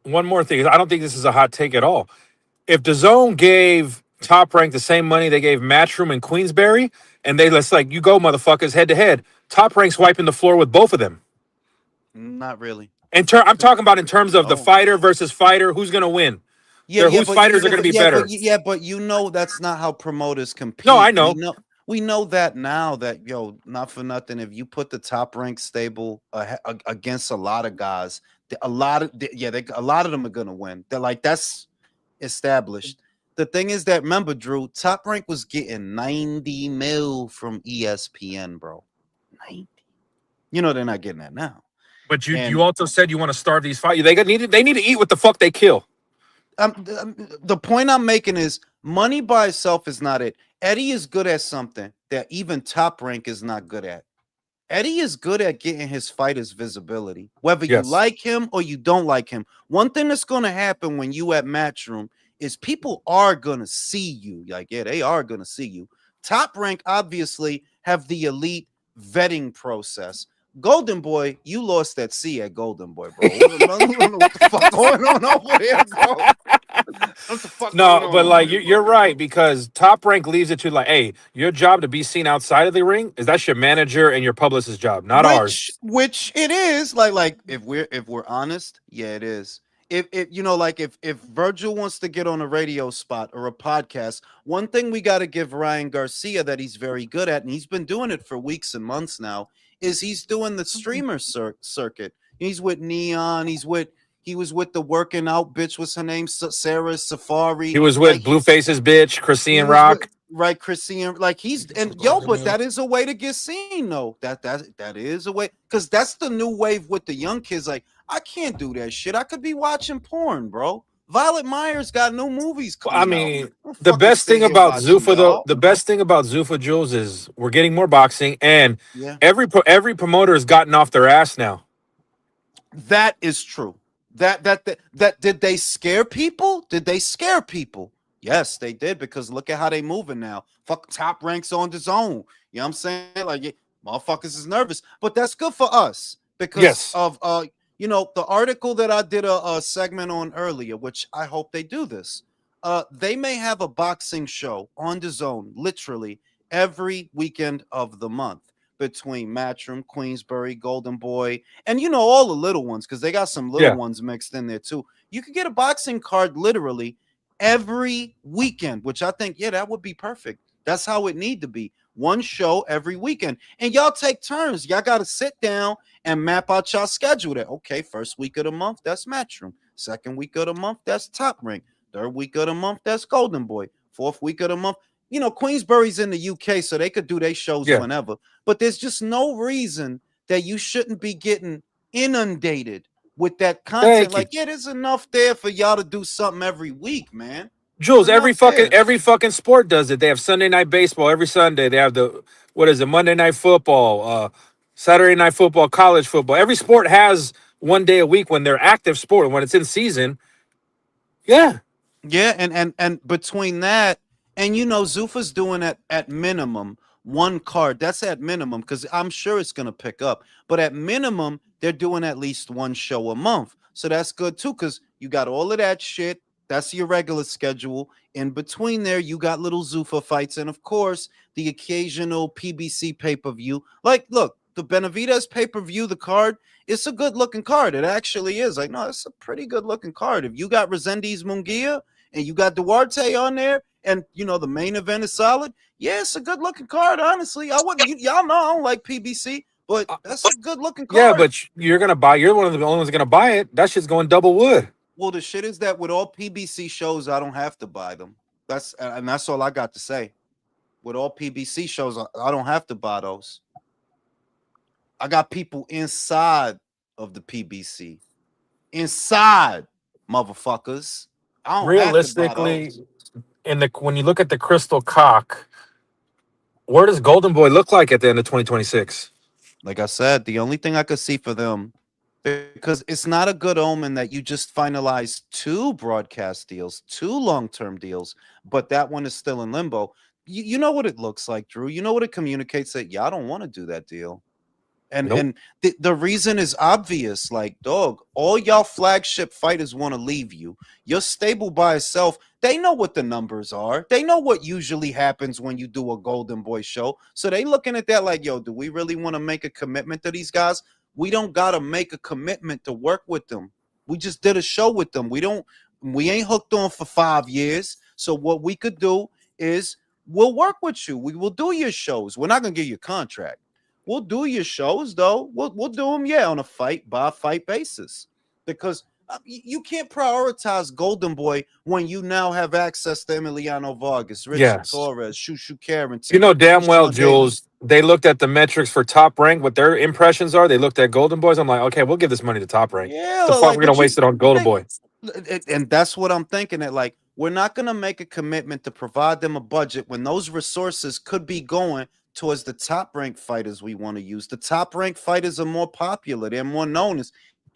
one more thing, I don't think this is a hot take at all. If DAZN gave Top Rank the same money they gave Matchroom and Queensberry, and they let's like you go motherfuckers head to head, Top Rank's wiping the floor with both of them. not really. I'm talking about in terms of the No. fighter versus fighter, who's gonna win? Whose fighters are gonna be better? But that's not how promoters compete. No, I know. We know that now. That not for nothing. If you put the Top Rank stable against a lot of guys, a lot of them are gonna win. They're like that's established. The thing is that remember, Drew, Top Rank was getting 90 mil from ESPN, bro. 90. They're not getting that now. But you also said you want to starve these fighters. They need to eat what the fuck they kill. The point I'm making is money by itself is not it. Eddie is good at something that even Top Rank is not good at. Eddie is good at getting his fighters visibility, whether you like him or you don't like him. One thing that's going to happen when you at Matchroom is people are going to see you. Like, yeah, they are going to see you. Top Rank obviously have the elite vetting process. Golden Boy, you lost at sea at Golden Boy, bro. I don't know what the fuck going on over here, bro. What the fuck No, but like you're right, because Top Rank leaves it to like, hey, your job to be seen outside of the ring is that's your manager and your publicist's job, not ours. Which it is. Like if we're honest, yeah, it is. If Virgil wants to get on a radio spot or a podcast, one thing we got to give Ryan Garcia that he's very good at, and he's been doing it for weeks and months now, is he's doing the streamer circuit. He's with Neon. He was with the working out bitch. What's her name? Sarah Safari. He was with Blueface's bitch, Christian Rock. Right, Christian. Like but that is a way to get seen, though. That is a way, because that's the new wave with the young kids. Like, I can't do that shit. I could be watching porn, bro. Violet Myers got new movies coming out. The best thing about Zuffa, though, the best thing about Zuffa, Jules, is we're getting more boxing, and every promoter has gotten off their ass now. That is true. That did they scare people? Did they scare people? Yes, they did, because look at how they moving now. Fuck, Top Rank's on the zone. You know what I'm saying? Like, motherfuckers is nervous, but that's good for us because of the article that I did a segment on earlier, which I hope they do this. They may have a boxing show on the zone literally every weekend of the month between Matchroom, Queensbury, Golden Boy, and all the little ones, because they got some little ones mixed in there too. You could get a boxing card literally every weekend, which I think, that would be perfect. That's how it need to be. One show every weekend. And y'all take turns. Y'all got to sit down and map out y'all schedule there. Okay, first week of the month, that's Matchroom. Second week of the month, that's Top Rank. Third week of the month, that's Golden Boy. Fourth week of the month, Queensbury's in the UK, so they could do their shows whenever. But there's just no reason that you shouldn't be getting inundated with that content. Like, there's enough there for y'all to do something every week, man. Jules, every fucking sport does it. They have Sunday night baseball every Sunday. They have Monday night football, Saturday night football, college football. Every sport has one day a week when they're active sport. When it's in season, yeah, and between that and Zuffa's doing at minimum one card. That's at minimum, because I'm sure it's gonna pick up. But at minimum, they're doing at least one show a month, so that's good too, because you got all of that shit. That's your regular schedule. In between there, you got little Zuffa fights, and of course, the occasional PBC pay-per-view. Like, look, the Benavidez pay-per-view, the card, it's a good-looking card. It actually is. Like, no, it's a pretty good-looking card. If you got Resendiz Munguia and you got Duarte on there, and the main event is solid, it's a good-looking card. Honestly, I wouldn't. Y'all know I don't like PBC, but that's a good-looking card. Yeah, but you're gonna buy. You're one of the only ones gonna buy it. That shit's going double wood. Well, the shit is that with all PBC shows, I don't have to buy them. That's all I got to say. With all PBC shows, I don't have to buy those. I got people inside of the PBC inside, motherfuckers. I don't have to buy Realistically, those. when you look at the crystal cock, where does Golden Boy look like at the end of 2026? Like I said, the only thing I could see for them, because it's not a good omen that you just finalize 2 broadcast deals, 2 long-term deals, but that one is still in limbo. You know what it looks like, Drew. You know what it communicates that y'all don't want to do that deal. And Nope. and the reason is obvious. Like, dog, all y'all flagship fighters want to leave you. Your stable by itself, they know what the numbers are. They know what usually happens when you do a Golden Boy show. So they looking at that like, yo, do we really want to make a commitment to these guys? We don't gotta make a commitment to work with them. We just did a show with them. We ain't hooked on for 5 years. So what we could do is we'll work with you. We will do your shows. We're not gonna give you a contract. We'll do your shows though. We'll do them, yeah, on a fight by fight basis, because you can't prioritize Golden Boy when you now have access to Emiliano Vargas, Richard Yes. Torres, Shushu You Carrington, know damn well, Keyshawn Davis. Jules, they looked at the metrics for Top Rank, what their impressions are. They looked at Golden Boys. I'm like, okay, we'll give this money to Top Rank. Yeah, The fuck, like we're gonna what you waste it on Golden think, Boy. and that's what I'm thinking. That like we're not gonna make a commitment to provide them a budget when those resources could be going towards the top ranked fighters we want to use. The top ranked fighters are more popular, they're more known.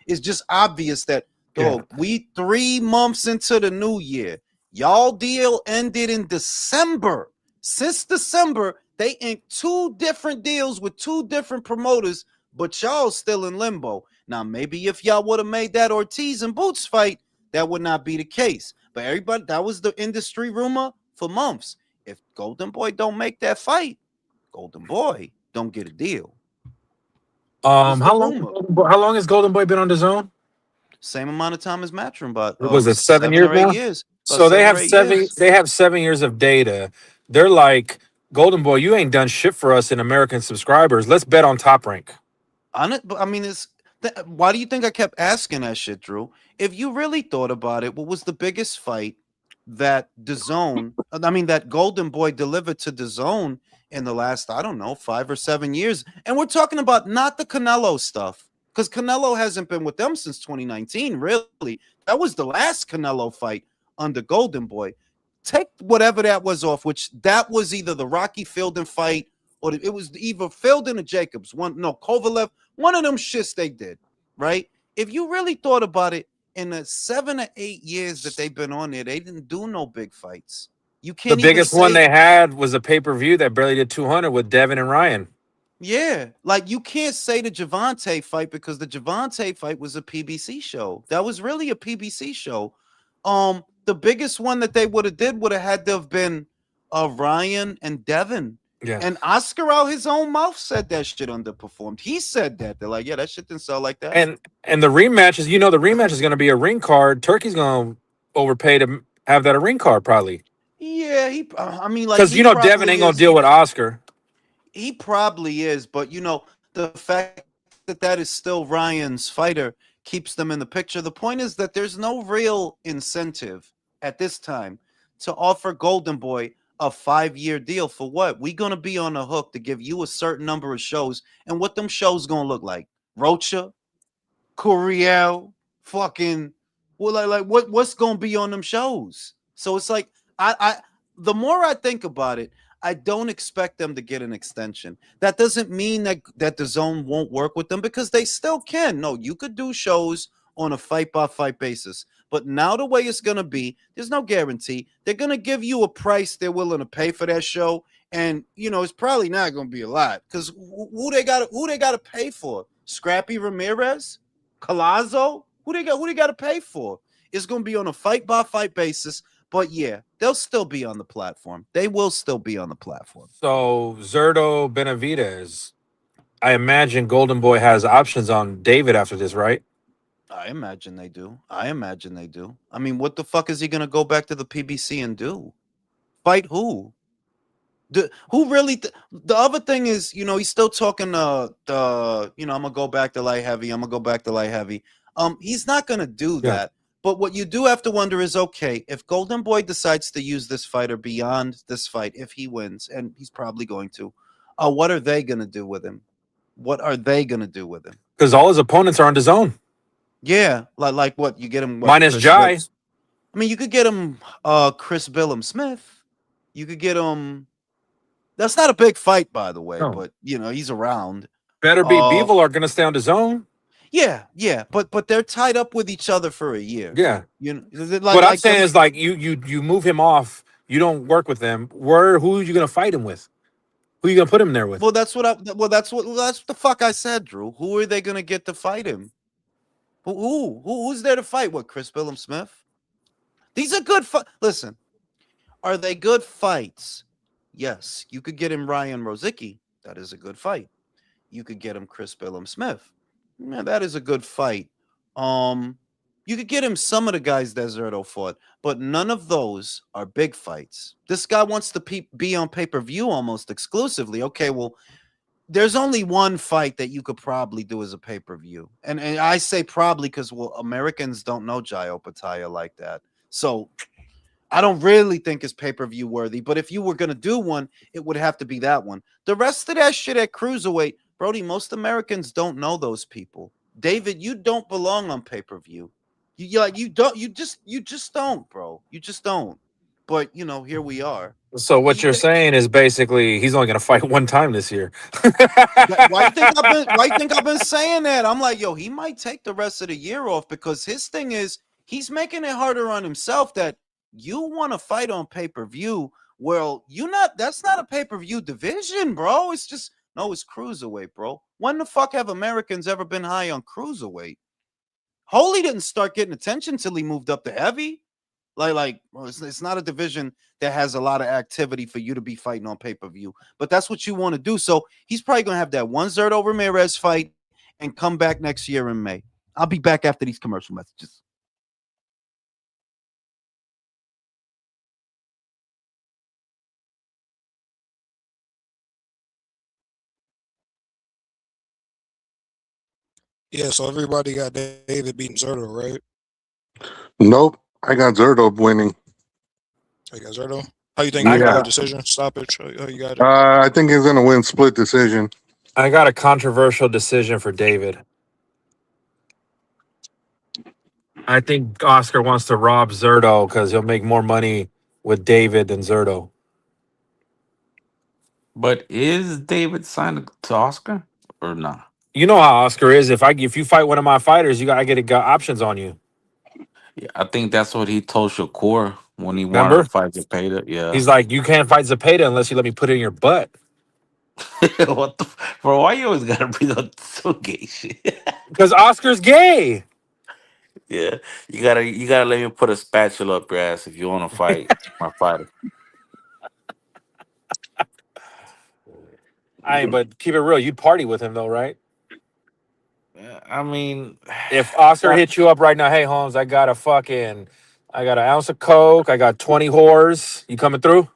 It's just obvious that, Yeah. dog, we 3 months into the new year. Y'all deal ended in December. Since December, they inked 2 different deals with 2 different promoters, but y'all still in limbo. Now, maybe if y'all would have made that Ortiz and Boots fight, that would not be the case. But everybody, that was the industry rumor for months. If Golden Boy don't make that fight, Golden Boy don't get a deal. That was the rumor. How long has Golden Boy been on the zone? Same amount of time as Matchroom, but Was it 7 7 years or 8 now? years. About So they 7 or have 8 seven. years. They have 7 years of data. They're like, Golden Boy, you ain't done shit for us in American subscribers. Let's bet on Top Rank. On it, but I mean, why do you think I kept asking that shit, Drew? If you really thought about it, what was the biggest fight that that Golden Boy delivered to DAZN in the last, I don't know, 5 or 7 years? And we're talking about not the Canelo stuff, because Canelo hasn't been with them since 2019, really. That was the last Canelo fight under Golden Boy. Take whatever that was off, which that was either the Rocky Fielding fight or it was either Fielding or Jacobs. Kovalev, one of them shits they did, right? If you really thought about it, in the 7 or 8 years that they've been on there, they didn't do no big fights. You The can't even biggest one say, they had was a pay per view that barely did 200 with Devin and Ryan. yeah, like you can't say the Javante fight, because the Javante fight was a PBC show. That was really a PBC show. The biggest one that they would have had to have been Ryan and Devin. Yeah. And Oscar out his own mouth said that shit underperformed. He said that. They're like, yeah, that shit didn't sell like that. And the rematch is, the rematch is going to be a ring card. Turkey's going to overpay to have that a ring card probably. Yeah, I mean, like, Because he Devin ain't going to deal with Oscar. He probably is, but the fact that is still Ryan's fighter keeps them in the picture. The point is that there's no real incentive at this time to offer Golden Boy a 5-year deal. For what? We gonna be on the hook to give you a certain number of shows, and what them shows gonna look like? Rocha, Curiel, fucking, well, like what's gonna be on them shows? So it's like, I the more I think about it, I don't expect them to get an extension. That doesn't mean that the zone won't work with them, because they still can. No, you could do shows on a fight by fight basis. But now the way it's gonna be, there's no guarantee. They're gonna give you a price they're willing to pay for that show, and it's probably not gonna be a lot, because who they got to pay for? Scrappy Ramirez, Colazo, who they got to pay for? It's gonna be on a fight by fight basis. But yeah, they'll still be on the platform. They will still be on the platform. So Zerto Benavidez, I imagine Golden Boy has options on David after this, right? I imagine they do. I mean, what the fuck is he gonna go back to the PBC and do? Fight who? Who really? The other thing is, he's still talking. I'm gonna go back to light heavy. He's not gonna do that. But what you do have to wonder is, okay, if Golden Boy decides to use this fighter beyond this fight, if he wins, and he's probably going to, what are they gonna do with him? Because all his opponents are on his own. Yeah, like what you get him? What Minus Chris? Jai. I mean, you could get him Chris Billum Smith. You could get him. That's not a big fight, by the way, No. but he's around. Better be Uh, Beevil are gonna stay on the zone. yeah, but they're tied up with each other for a year. Yeah. You know, What I'm like saying them. is like you move him off. You don't work with them. Who are you gonna fight him with? Who are you gonna put him there with? Well, that's what the fuck I said, Drew. Who are they gonna get to fight him? Who's there to fight? What, Chris Billum Smith? These are good. Listen, are they good fights? Yes, you could get him Ryan Rozicki. That is a good fight. You could get him Chris Billum Smith. Yeah, that is a good fight. You could get him some of the guys Deserto fought, but none of those are big fights. This guy wants to be on pay-per-view almost exclusively. Okay, well, there's only one fight that you could probably do as a pay-per-view. And I say probably because, well, Americans don't know Jai Opataya like that. So I don't really think it's pay-per-view worthy. But if you were going to do one, it would have to be that one. The rest of that shit at Cruiserweight, Brody, most Americans don't know those people. David, you don't belong on pay-per-view. You just don't, bro. You just don't. But, here we are. So what you're saying is basically he's only gonna fight one time this year. Why you think I've been saying that? I'm like, yo, he might take the rest of the year off because his thing is he's making it harder on himself that you want to fight on pay-per-view. Well, that's not a pay-per-view division, bro. It's just it's cruiserweight, bro. When the fuck have Americans ever been high on cruiserweight? Holy didn't start getting attention till he moved up to heavy. Well, it's not a division that has a lot of activity for you to be fighting on pay-per-view, but that's what you want to do. So he's probably going to have that one Zerto Ramirez fight and come back next year in May. I'll be back after these commercial messages. Yeah, so everybody got David beating Zerto, right? Nope, I got Zerto winning. I got Zerto. How you think I it's gonna go? got Decision, stoppage. How you got it? I think he's gonna win split decision. I got a controversial decision for David. I think Oscar wants to rob Zerto because he'll make more money with David than Zerto. But is David signed to Oscar or not? You know how Oscar is. If you fight one of my fighters, I got options on you. Yeah, I think that's what he told Shakur when he wanted to Remember? fight Zepeda. Yeah. He's like, you can't fight Zepeda unless you let me put it in your butt. What the bro? Why you always gotta bring up so gay shit? Because Oscar's gay. Yeah, you gotta let me put a spatula up your ass if you want to fight my fighter. But keep it real. You'd party with him though, right? Yeah, I mean, If Oscar that, hit you up right now, hey Holmes, I got an ounce of coke, I got 20 whores. You coming through?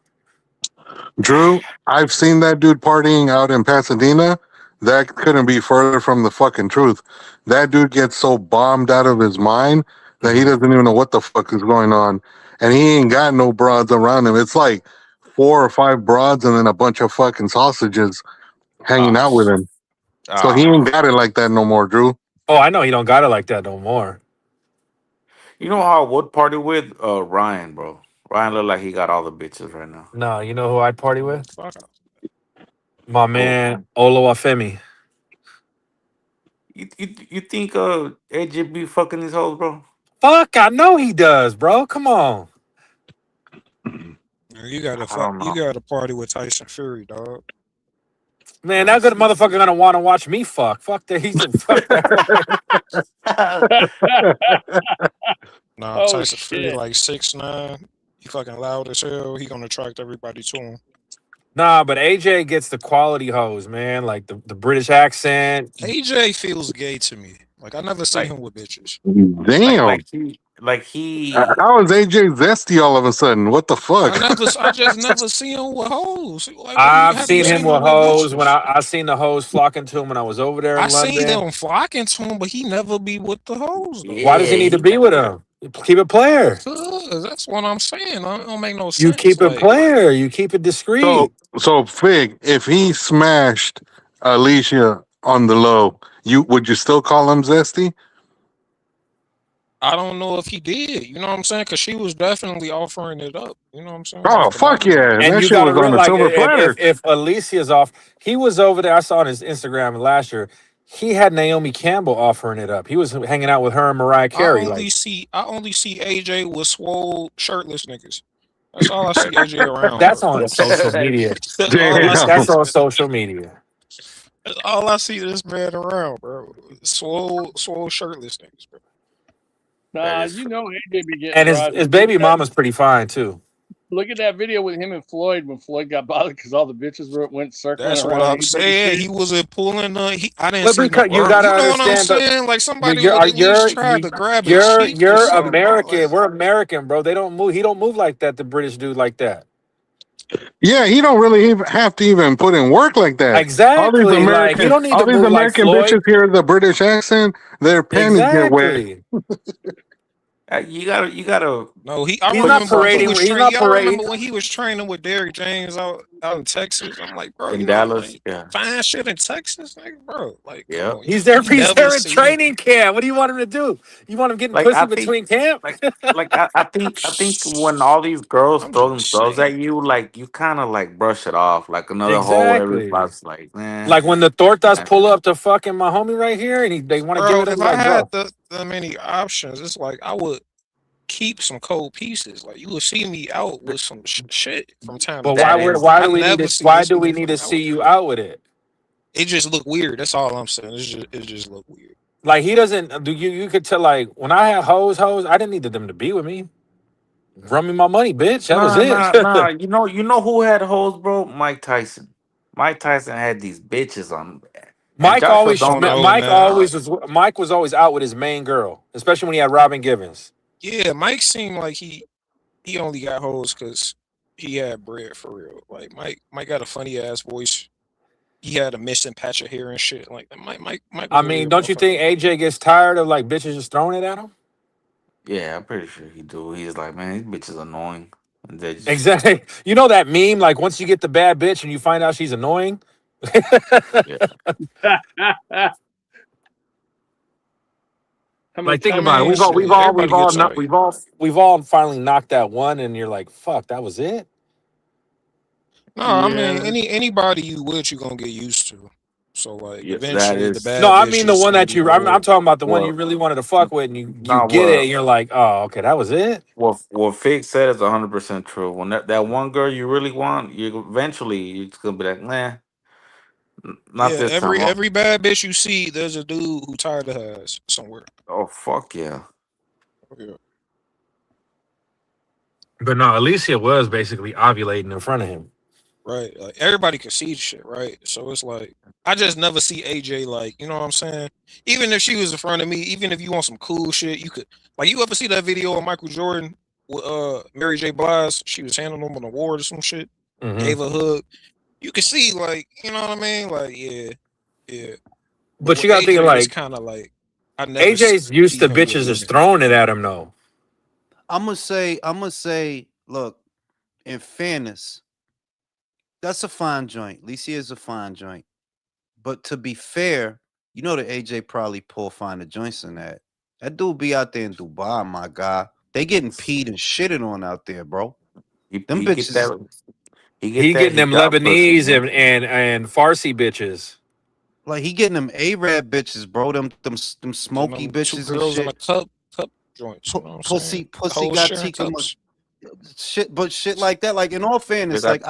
Drew, I've seen that dude partying out in Pasadena. That couldn't be further from the fucking truth. That dude gets so bombed out of his mind that he doesn't even know what the fuck is going on. And he ain't got no broads around him. It's like 4 or 5 broads and then a bunch of fucking sausages hanging ah, out with him. So he ah. ain't got it like that no more, Drew. Oh, I know he don't got it like that no more. You know how I would party with Ryan, bro. Ryan look like he got all the bitches right now. No, you know who I'd party with? Fuck. My Oh, man Olo Afemi. you think AJ be fucking these hoes, bro? Fuck, I know he does, bro. Come on. You got to I don't You know. got to party with Tyson Fury, dog. Man, that good motherfucker gonna want to watch me fuck. Fuck that. Fuck that fucking. Nah, Oh Tyson Fury shit! like 6'9". He fucking loud as hell. He gonna attract everybody to him. Nah, but AJ gets the quality hose, man. Like the British accent. AJ feels gay to me. Like I never seen like him with bitches. Damn. like he How is AJ zesty all of a sudden? What the fuck? I just never see him with hoes. Like, I've have you seen him seen with him with hoes when bitches? I seen the hoes flocking to him when I was over there I in seen London. them flocking to him, but he never be with the hoes though. Why does he yeah need to he be with him? Keep it player. Cause that's what I'm saying. It don't make no You sense. keep it Like player. You keep it discreet. So Fig, if he smashed Alicia on the low, would you still call him zesty? I don't know if he did. You know what I'm saying? Because she was definitely offering it up. You know what I'm saying? Oh Like the fuck body was yeah, And that you shit got to was on a realize silver platter. if Alicia's off, he was over there. I saw on his Instagram last year. He had Naomi Campbell offering it up. He was hanging out with her and Mariah Carey. Like I only see AJ with swole shirtless niggas. That's all I see AJ around, that's bro. on social media. That's all I see. Damn. That's on social media. That's all I see this man around, bro. Swole shirtless niggas, bro. That Nah, is you know AJ be getting And broad. his baby mama's pretty fine too. Look at that video with him and Floyd when Floyd got bothered because all the bitches went circling That's what around I'm AJ's saying. shit. He wasn't pulling I didn't But see no because you work. got to You know what I'm understand that saying? Like somebody would at least you're try to grab a cheek or you're something, bro. Like American. We're American, bro. They don't move. He don't move like that. The British do like that. Yeah, he don't really even have to even put in work like that. Exactly. Like he don't need All to these move like American Floyd. bitches hear the British accent, their panties get wet. Exactly. you gotta. no, I He's not remember when he parading. was He's training. not Y'all parading. remember when he was training with Derrick James out in Texas? I'm like, bro, In you know, Dallas, like yeah, fine shit in Texas, like, bro. Like, come yeah. on, He's there. you He's never there in see him. training camp. What do you want him to do? You want him getting Like pussy I think, between camp? like, I think when all these girls I'm throw just themselves at saying. you, like you kind of like brush it off, like another hoe. Exactly. Everybody's like, man, Like when the tortas pull up to fucking my homie right here, and they want to give Bro, it up. if I Like, had bro, the many options, it's like I would keep some cold pieces. Like you would see me out with some shit from time to but that time. is why I do we need never to? see Why this do we need to motherfucker see out. you out with it? It just look weird. That's all I'm saying. It just look weird. Like he doesn't. Do you? You could tell. Like when I had hoes, I didn't need them to be with me. Run me my money, bitch. That was nah, it. nah, nah. You know who had hoes, bro? Mike Tyson. Mike Tyson had these bitches on, and Joshua don't know. Mike was always out with his main girl, especially when he had Robin Givens. Yeah, Mike seemed like he only got hoes because he had bread for real. Like Mike got a funny ass voice. He had a missing patch of hair and shit. Like Mike I was a mean, weird don't you motherfucker. think AJ gets tired of like bitches just throwing it at him? Yeah, I'm pretty sure he do. He's like, man, these bitches annoying. And they just, Exactly. You know that meme, like once you get the bad bitch and you find out she's annoying. yeah. How many Like think I times about it. you mean, We've watch all that we've shit. all shit? we've Everybody all gets not, tired. we've all finally knocked that one, and you're like, fuck, that was it. No, I mean Yeah. anybody you with, you gonna get used to. So like Yeah, that eventually the is. No, bad I bitch mean the just one gonna that be I'm old. talking about the one you Well, really wanted to fuck with, and you not get it, and what you're like, oh, okay, that was it. what Fig said is 100% true. When that one girl you really want, you eventually you're just gonna be like, nah, not Yeah, this time. every bad bitch you see, there's a dude who tired of her ass somewhere. Oh fuck yeah. Yeah. But no, Alicia was basically ovulating in front of him. Right. Like everybody can see the shit, right? So it's like I just never see AJ like, you know what I'm saying? Even if she was in front of me, even if you want some cool shit, you could like you ever see that video of Michael Jordan with Mary J. Blige? She was handing him an award or some shit, Hmm. gave a hug. You can see like, you know what I mean? Like, yeah, yeah. But But you with gotta think AJ, it's like kinda like I never AJ's used see to him with bitches just women. throwing it at him though. I'm gonna say, look, in fairness, that's a fine joint. Lisi is a fine joint. But to be fair, you know that AJ probably pull finer joints than that. That dude be out there in Dubai, my guy. They getting peed and shitted on out there, bro. Them He get bitches, that. He get He that getting them hijab pussy, Lebanese man. and Farsi bitches. like he getting them Arab bitches, bro. Them Getting smoky them two bitches and girls in a shit. cup joints, you know what I'm saying? Pussy Whole got sharing Tika cups. shit, but shit like that. Like in all They fairness, got like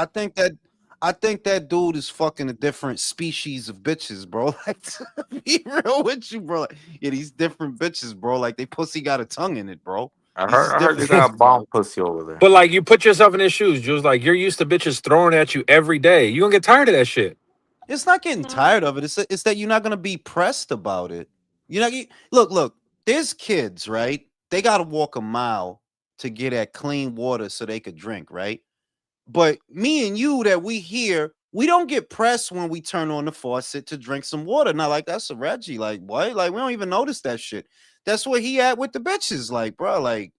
I think that dude is fucking a different species of bitches, bro. Like to be real with you, bro. Like, yeah, these different bitches, bro. Like they pussy got a tongue in it, bro. These is I heard they different got bitches, bomb bro. pussy over there. But like you put yourself in his shoes, Jules. Like you're used to bitches throwing at you every day. You gonna get tired of that shit. It's not getting Mm, tired of it. It's that you're not gonna be pressed about it. Look. There's kids, right? They gotta walk a mile to get at clean water so they could drink, right? But me and you that we here, we don't get pressed when we turn on the faucet to drink some water. Not like that's a Reggie. Like what? Like we don't even notice that shit. That's where he at with the bitches. Like, bro, like,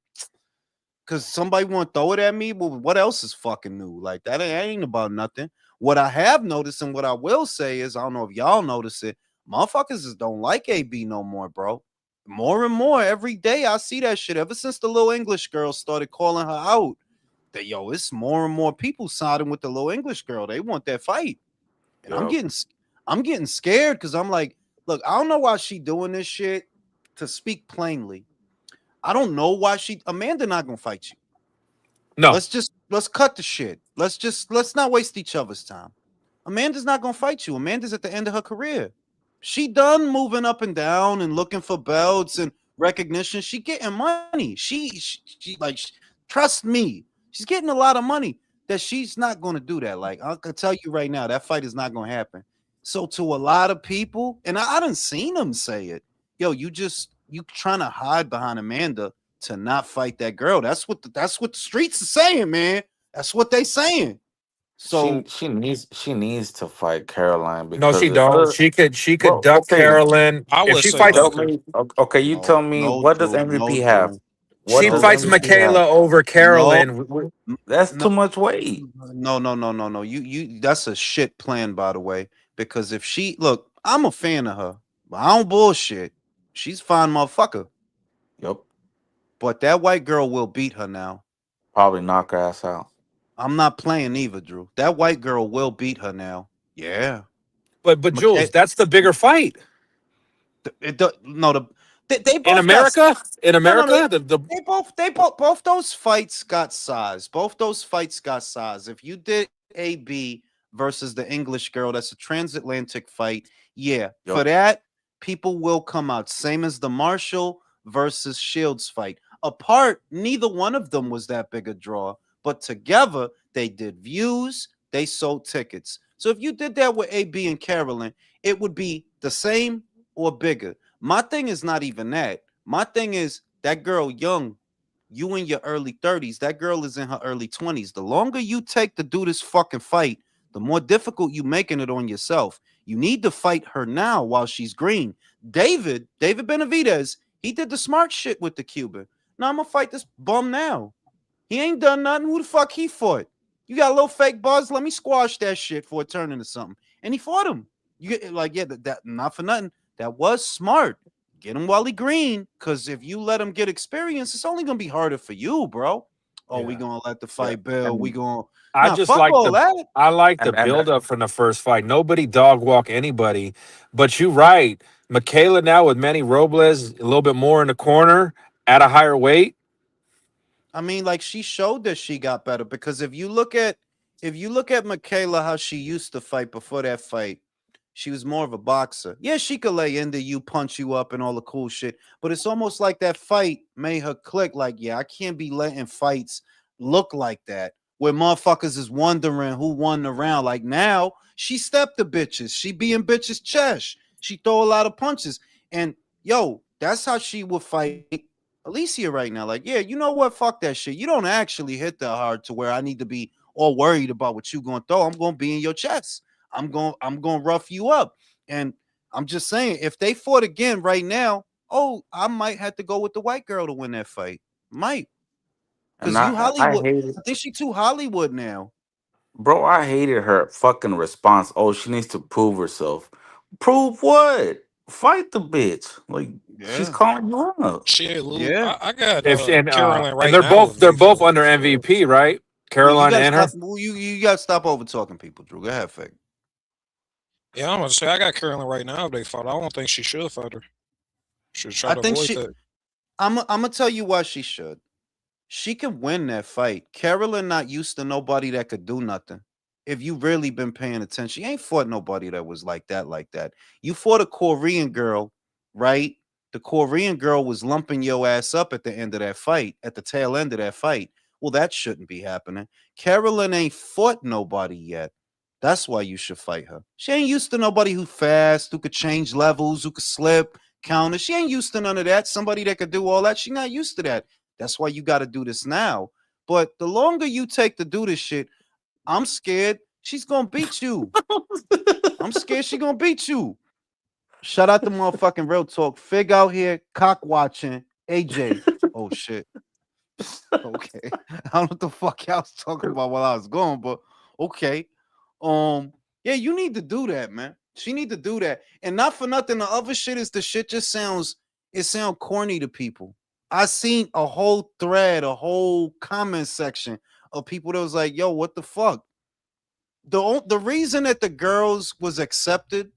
cause somebody want to throw it at me. Well, what else is fucking new? Like that ain't about nothing. What I have noticed and what I will say is, I don't know if y'all notice it, motherfuckers just don't like AB no more, bro. more and more every day. I see that shit ever since the little English girl started calling her out. That yo, it's more and more people siding with the little English girl. They want that fight, and Yup. I'm getting scared because I'm like, look, I don't know why she doing this shit. To speak plainly, I don't know why Amanda not gonna fight you. No, Let's cut the shit. Let's not waste each other's time. Amanda's not gonna fight you. Amanda's at the end of her career. She done moving up and down and looking for belts and recognition. She getting money. Trust me, she's getting a lot of money. That she's not gonna do that. Like I can tell you right now, that fight is not gonna happen. So to a lot of people, and I done seen them say it, yo, you trying to hide behind Amanda to not fight that girl. That's what the streets are saying, man. That's what they saying. She So she needs to fight Caroline no, she because if don't. her She could bro, duck okay, Carolyn I if would she say fights. tell duck her. me okay, you no, tell me no, what does Drew, no, MVP have? Drew, What She no, does fights Drew, MVP have? Michaela over no, Carolyn. That's no, too much weight. no. You that's a shit plan, by the way. Because if she look, I'm a fan of her, but I don't bullshit. She's a fine motherfucker. Yup. But that white girl will beat her now. Probably knock her ass out. I'm not playing either, Drew. That white girl will beat her now. Yeah. But Jules, McKay, that's the bigger fight no, they in both got America. In no. America, the Both those fights got size. Both those fights got size. If you did AB versus the English girl, that's a transatlantic fight. Yeah, for Yup. that, people will come out. Same as the Marshall versus Shields fight. Apart, neither one of them was that big a draw, but together they did views, they sold tickets. So if you did that with AB and Carolyn, it would be the same or bigger. My thing is not even that. My thing is that girl young, you in your early 30s, that girl is in her early 20s. The longer you take to do this fucking fight, the more difficult you making it on yourself. You need to fight her now while she's green. David Benavidez, he did the smart shit with the Cuban. Now I'm gonna fight this bum now. He ain't done nothing. Who the fuck he fought? You got a little fake buzz. Let me squash that shit for it turn into something. And he fought him. You get like, yeah, that not for nothing. That was smart. Get him while he green. Cause if you let him get experience, it's only gonna be harder for you, bro. Oh, we yeah. gonna let the Yeah. fight build. We And gonna I nah, just fuck like all that. the and build up from the first fight. Nobody dog walk anybody, but you right. Michaela now with Manny Robles a little bit more in the corner at a higher weight. I mean, like she showed that she got better because if you look at Michaela, how she used to fight before that fight, she was more of a boxer. Yeah, she could lay into you, punch you up, and all the cool shit. But it's almost like that fight made her click. Like, yeah, I can't be letting fights look like that, where motherfuckers is wondering who won the round. Like now, she stepped the bitches. She be in bitches' chest. She throw a lot of punches. And yo, that's how she would fight Alicia right now. Like, yeah, you know what? Fuck that shit. You don't actually hit that hard to where I need to be all worried about what you gonna throw. I'm gonna be in your chest. I'm gonna rough you up. And I'm just saying, if they fought again right now, oh, I might have to go with the white girl to win that fight. Might. and Because you I Hollywood. hated I think she too Hollywood now. bro, I hated her fucking response. Oh, she needs to prove herself. Prove what? Fight the bitch. Like she's Yeah. calling you up. Shit, Lou. Yeah. I got If Carolyn and right now with they're both V5 under for MVP, right? Well, you Caroline gotta and her. stop. Well, you gotta stop over talking people, Drew. Go ahead, Fake. yeah, I'm gonna say I got Carolyn right now if they fought. I don't think she should fight her. Should try I to think avoid she that. I'm gonna tell you why she should. She can win that fight. Carolyn not used to nobody that could do nothing. If you really been paying attention, she ain't fought nobody that was like that, like that. You fought a Korean girl, right? The Korean girl was lumping your ass up at the end of that fight, at the tail end of that fight. Well, that shouldn't be happening. Carolyn ain't fought nobody yet. That's why you should fight her. She ain't used to nobody who fast, who could change levels, who could slip, counter. She ain't used to none of that. Somebody that could do all that. She not used to that. That's why you got to do this now. But the longer you take to do this shit, I'm scared she's gonna beat you. I'm scared she gonna beat you. Shout out to motherfucking Real Talk. Fig out here, cock watching. AJ. Oh shit. Okay. I don't know what the fuck y'all was talking about while I was going, but okay. Yeah, you need to do that, man. She need to do that. And not for nothing, the other shit is the shit just sounds it sound corny to people. I seen a whole thread, a whole comment section of people that was like, "Yo, what the fuck?" The reason that the girls was accepted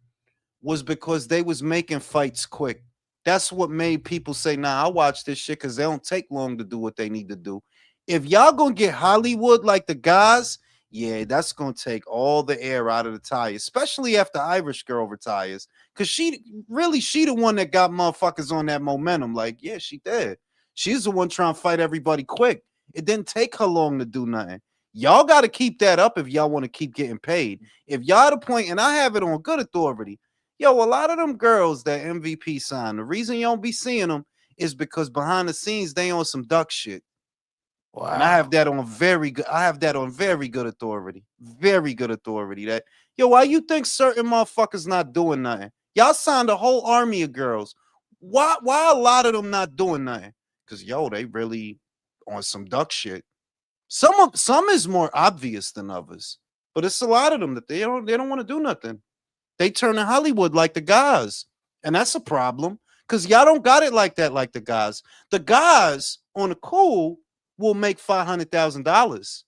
was because they was making fights quick. That's what made people say, "Nah, I watch this shit because they don't take long to do what they need to do." If y'all gonna get Hollywood like the guys, yeah, that's gonna take all the air out of the tire, especially after Irish girl retires. Cause she the one that got motherfuckers on that momentum. Like, yeah, she did. She's the one trying to fight everybody quick. It didn't take her long to do nothing. Y'all got to keep that up if y'all want to keep getting paid. If y'all at a point, and I have it on good authority, yo, a lot of them girls that MVP signed, the reason you don't be seeing them is because behind the scenes they on some duck shit. And I have Wow. that on very good authority. Very good authority. That yo, why you think certain motherfuckers not doing nothing? Y'all signed a whole army of girls. Why a lot of them not doing nothing? Because yo, they really on some duck shit. Some is more obvious than others, but it's a lot of them that they don't want to do nothing. They turn to Hollywood like the guys. And that's a problem because y'all don't got it like that, like the guys. The guys on the cool will make $500,000,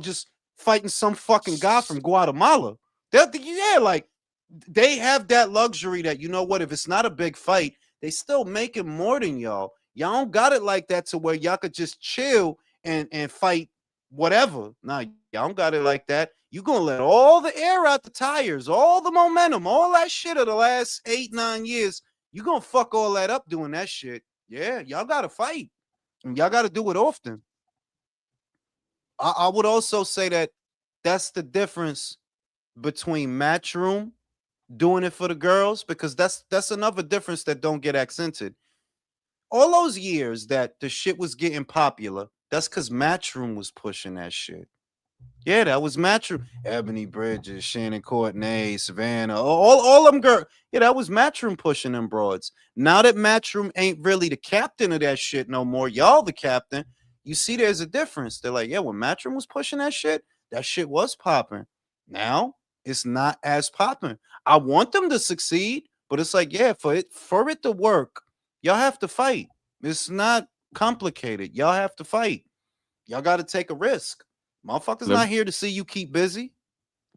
just fighting some fucking guy from Guatemala. Yeah, like they have that luxury that, you know what, if it's not a big fight, they still making more than y'all. Y'all don't got it like that to where y'all could just chill and fight whatever. Nah, y'all don't got it like that. You gonna let all the air out the tires, all the momentum, all that shit of the last 8-9 years. You gonna fuck all that up doing that shit. Yeah, y'all gotta fight. And y'all gotta do it often. I would also say that that's the difference between Matchroom doing it for the girls, because that's another difference that don't get accented. All those years that the shit was getting popular, that's because Matchroom was pushing that shit. Yeah, that was Matchroom. Ebony Bridges, Shannon Courtney, Savannah, all them girls. Yeah, that was Matchroom pushing them broads. Now that Matchroom ain't really the captain of that shit no more, y'all the captain. You see, there's a difference. They're like, yeah, when Matchroom was pushing that shit was popping. Now it's not as popping. I want them to succeed, but it's like, yeah, for it to work, y'all have to fight. It's not complicated. Y'all have to fight. Y'all got to take a risk. Motherfuckers Let, not here to see you keep busy.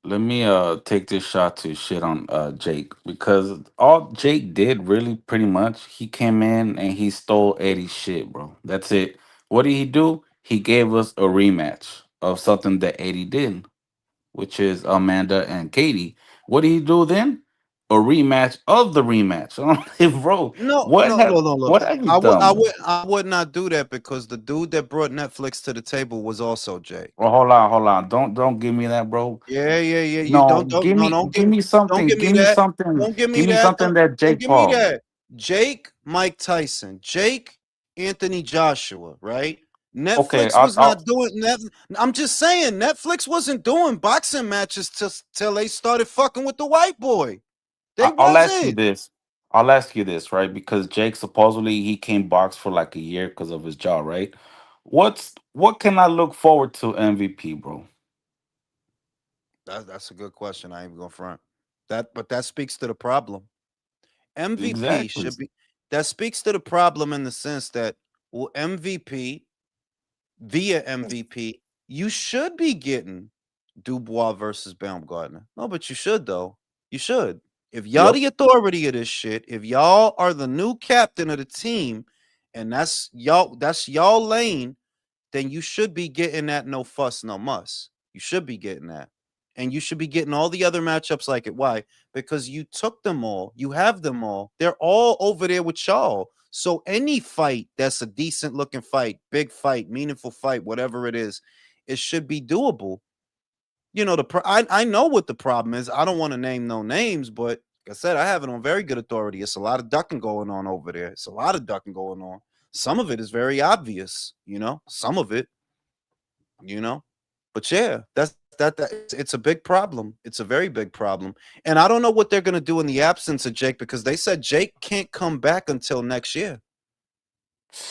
let me take this shot to shit on Jake, because all Jake did really pretty much, he came in and he stole Eddie's shit, bro. That's it. What did he do? He gave us a rematch of something that Eddie did, which is Amanda and Katie. What did he do then? A rematch of the rematch. Bro, No, what no, have no, no, no. what have you I would, I done? would, I would not do that because the dude that brought Netflix to the table was also Jake. Well, hold on. Don't give me that, bro. Yeah, yeah, yeah. You No, don't, no, give me don't something. give me Give me that. something. Don't give Give me me that. something that Don't Jake give me Paul. that. Jake, Mike Tyson, Jake, Anthony Joshua, right? Okay, Netflix was not doing that. I'm just saying, Netflix wasn't doing boxing matches till they started fucking with the white boy. They I'll ask you wasn't. this. I'll ask you this, right? Because Jake supposedly he came box for like a year because of his jaw, right? What can I look forward to MVP, bro? That's a good question. I ain't even gonna front but that speaks to the problem. MVP Exactly. should be that speaks to the problem in the sense that, well, MVP via MVP, you should be getting Dubois versus Baumgartner. No, but you should though. You should. If y'all Yep. the authority of this shit, if y'all are the new captain of the team, and that's y'all lane, then you should be getting that no fuss, no muss. You should be getting that. And you should be getting all the other matchups like it. Why? Because you took them all. You have them all. They're all over there with y'all. So any fight that's a decent looking fight, big fight, meaningful fight, whatever it is, it should be doable. I know what the problem is. I don't want to name no names, but like I said, I have it on very good authority. It's a lot of ducking going on over there. It's a lot of ducking going on. Some of it is very obvious, some of it, you know. But yeah, it's a big problem. It's a very big problem. And I don't know what they're gonna do in the absence of Jake, because they said Jake can't come back until next year.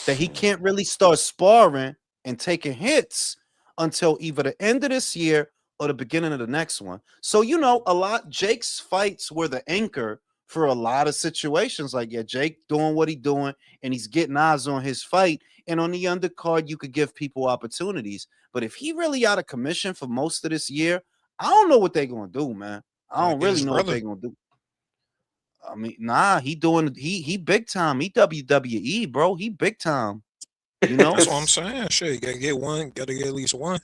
That he Shit. can't really start sparring and taking hits until either the end of this year or the beginning of the next one. So, a lot Jake's fights were the anchor for a lot of situations. Like, yeah, Jake doing what he doing, and he's getting eyes on his fight. And on the undercard, you could give people opportunities. But if he really out of commission for most of this year, I don't know what they're gonna do, man. I Gotta don't get really his know what brother. they're gonna do. I mean, nah, he big time. He WWE, bro. He big time. You know, That's what I'm saying. Shit, you gotta get one. Gotta get at least one.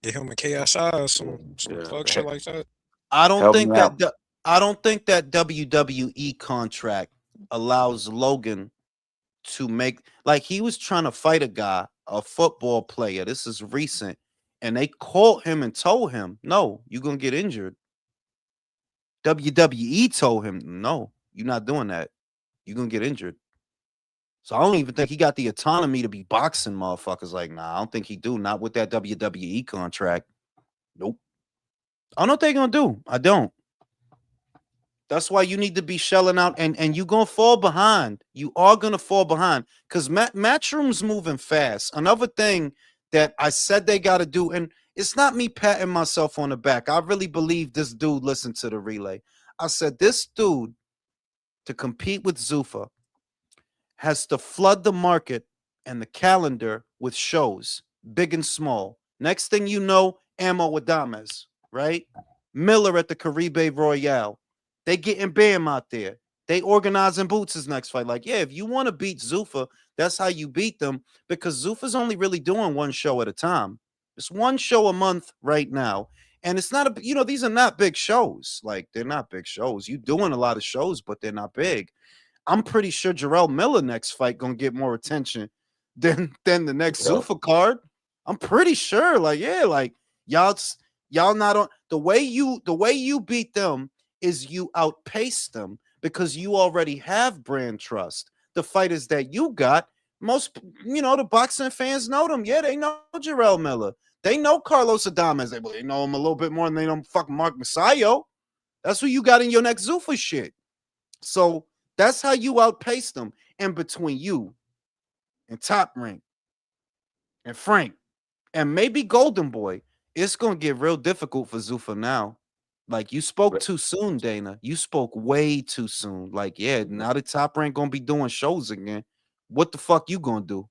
Get him a KSI, some Yeah, fuck shit like that. I don't help me think that out. I don't think that WWE contract allows Logan to make, like, he was trying to fight a guy, a football player. This is recent, and they called him and told him, "No, you're gonna get injured." WWE told him, "No, you're not doing that. You're gonna get injured." So I don't even think he got the autonomy to be boxing motherfuckers. Like, nah, I don't think he do. Not with that WWE contract. Nope. I don't know what they're gonna do. I don't. That's why you need to be shelling out, and you're gonna fall behind. You are gonna fall behind because Matchroom's moving fast. Another thing that I said they gotta do, and it's not me patting myself on the back. I really believe this dude listened to the relay. I said this dude to compete with Zuffa has to flood the market and the calendar with shows, big and small. Next thing you know, Ammo Adames, right? Miller at the Caribe Royale. They getting Bam out there. They organizing Boots' next fight. Like, yeah, if you want to beat Zuffa, that's how you beat them, because Zuffa's only really doing one show at a time. It's one show a month right now. And it's not these are not big shows. Like, they're not big shows. You doing a lot of shows, but they're not big. I'm pretty sure Jarrell Miller next fight gonna get more attention than the next Yep. Zuffa card. I'm pretty sure. Like, yeah, like y'all not on the way you beat them is you outpace them because you already have brand trust. The fighters that you got, most the boxing fans know them. Yeah, they know Jarrell Miller. They know Carlos Adames. They know him a little bit more than they know fucking Mark Masayo. That's who you got in your next Zuffa shit. So that's how you outpace them. And between you and Top Rank and Frank and maybe Golden Boy, it's gonna get real difficult for Zuffa now. Like, you spoke too soon, Dana. You spoke way too soon. Like, yeah, now the Top Rank gonna be doing shows again. What the fuck you gonna do?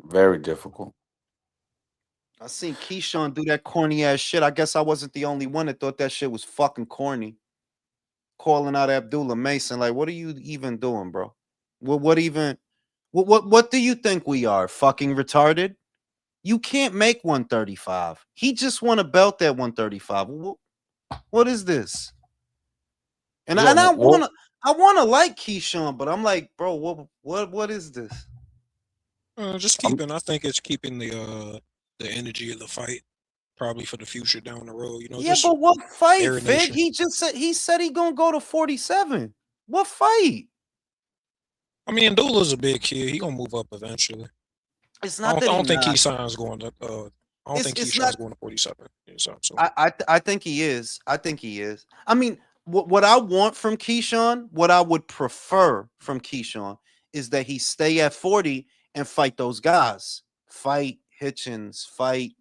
Very difficult. I seen Keyshawn do that corny ass shit. I guess I wasn't the only one that thought that shit was fucking corny. Calling out Abdullah Mason, like, what are you even doing, bro? What do you think we are? Fucking retarded? You can't make 135. He just won a belt at 135. What is this? And Yeah. I wanna like Keyshawn, but I'm like, bro, what is this? Just I'm, keeping. I think it's keeping the energy of the fight, probably for the future down the road. Yeah, Just but what fight, Fig? marination. He said he gonna go to 47. What fight? I mean, Dula's a big kid. He gonna move up eventually. It's I not that he don't think not. Keyshawn's going to. I don't think It's Keyshawn's not. going to 47. So I think he is. I think he is. I mean, what I want from Keyshawn, what I would prefer from Keyshawn is that he stay at 40 and fight those guys. Fight Hitchens, fight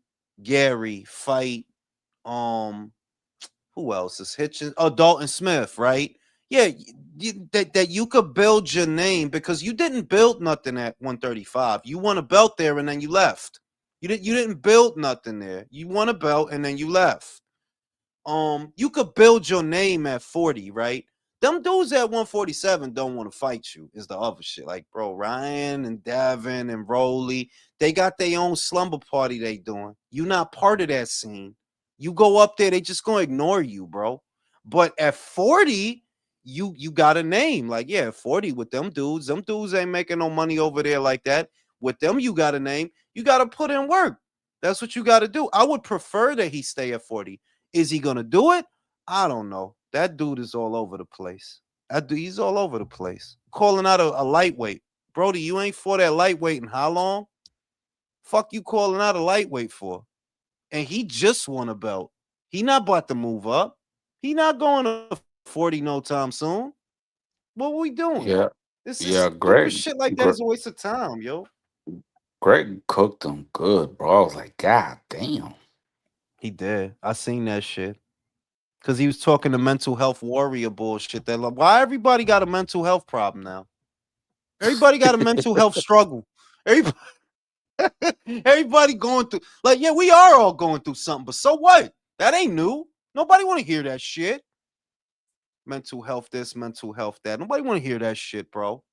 Gary, fight who else is Hitchens? Oh, Dalton Smith, right? Yeah, that you could build your name, because you didn't build nothing at 135. You won a belt there and then you left. You didn't build nothing there. You won a belt and then you left. You could build your name at 40, right? Them dudes at 147 don't want to fight you, is the other shit. Like, bro, Ryan and Davin and Rowley, they got their own slumber party they doing. You not part of that scene. You go up there, they just gonna ignore you, bro. But at 40, you got a name. Like, yeah, 40 with them dudes ain't making no money over there like that. With them, you got a name. You got to put in work. That's what you got to do. I would prefer that he stay at 40. Is he gonna do it? I don't know. That dude is all over the place. He's all over the place. Calling out a lightweight. Brody, you ain't for that lightweight in how long? Fuck you calling out a lightweight for? And he just won a belt. He not about to move up. He not going to 40 no time soon. What we doing? yeah. This is Yeah. stupid shit like that Greg, is a waste of time, yo. Greg cooked them good, bro. I was like, God damn. He did. I seen that shit. because he was talking the mental health warrior bullshit. That why everybody got a mental health problem now? Everybody got a mental health struggle. Everybody, everybody going through like yeah, we are all going through something, but so what? That ain't new. Nobody want to hear that shit. Mental health this, mental health that. Nobody want to hear that shit, bro.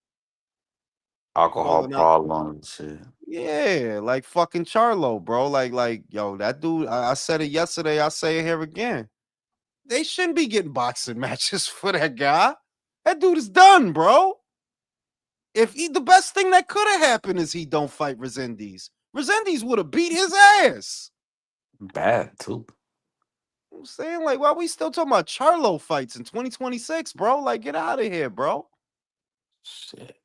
Alcohol Rolling out. problems, shit. Yeah, like fucking Charlo, bro. Like, yo, that dude. I said it yesterday. I say it here again. They shouldn't be getting boxing matches for that guy. That dude is done, bro. If he, the best thing that could have happened is he don't fight Resendiz. Resendiz would have beat his ass. Bad too. I'm saying, like, why we still talking about Charlo fights in 2026, bro? Like, get out of here, bro. Shit.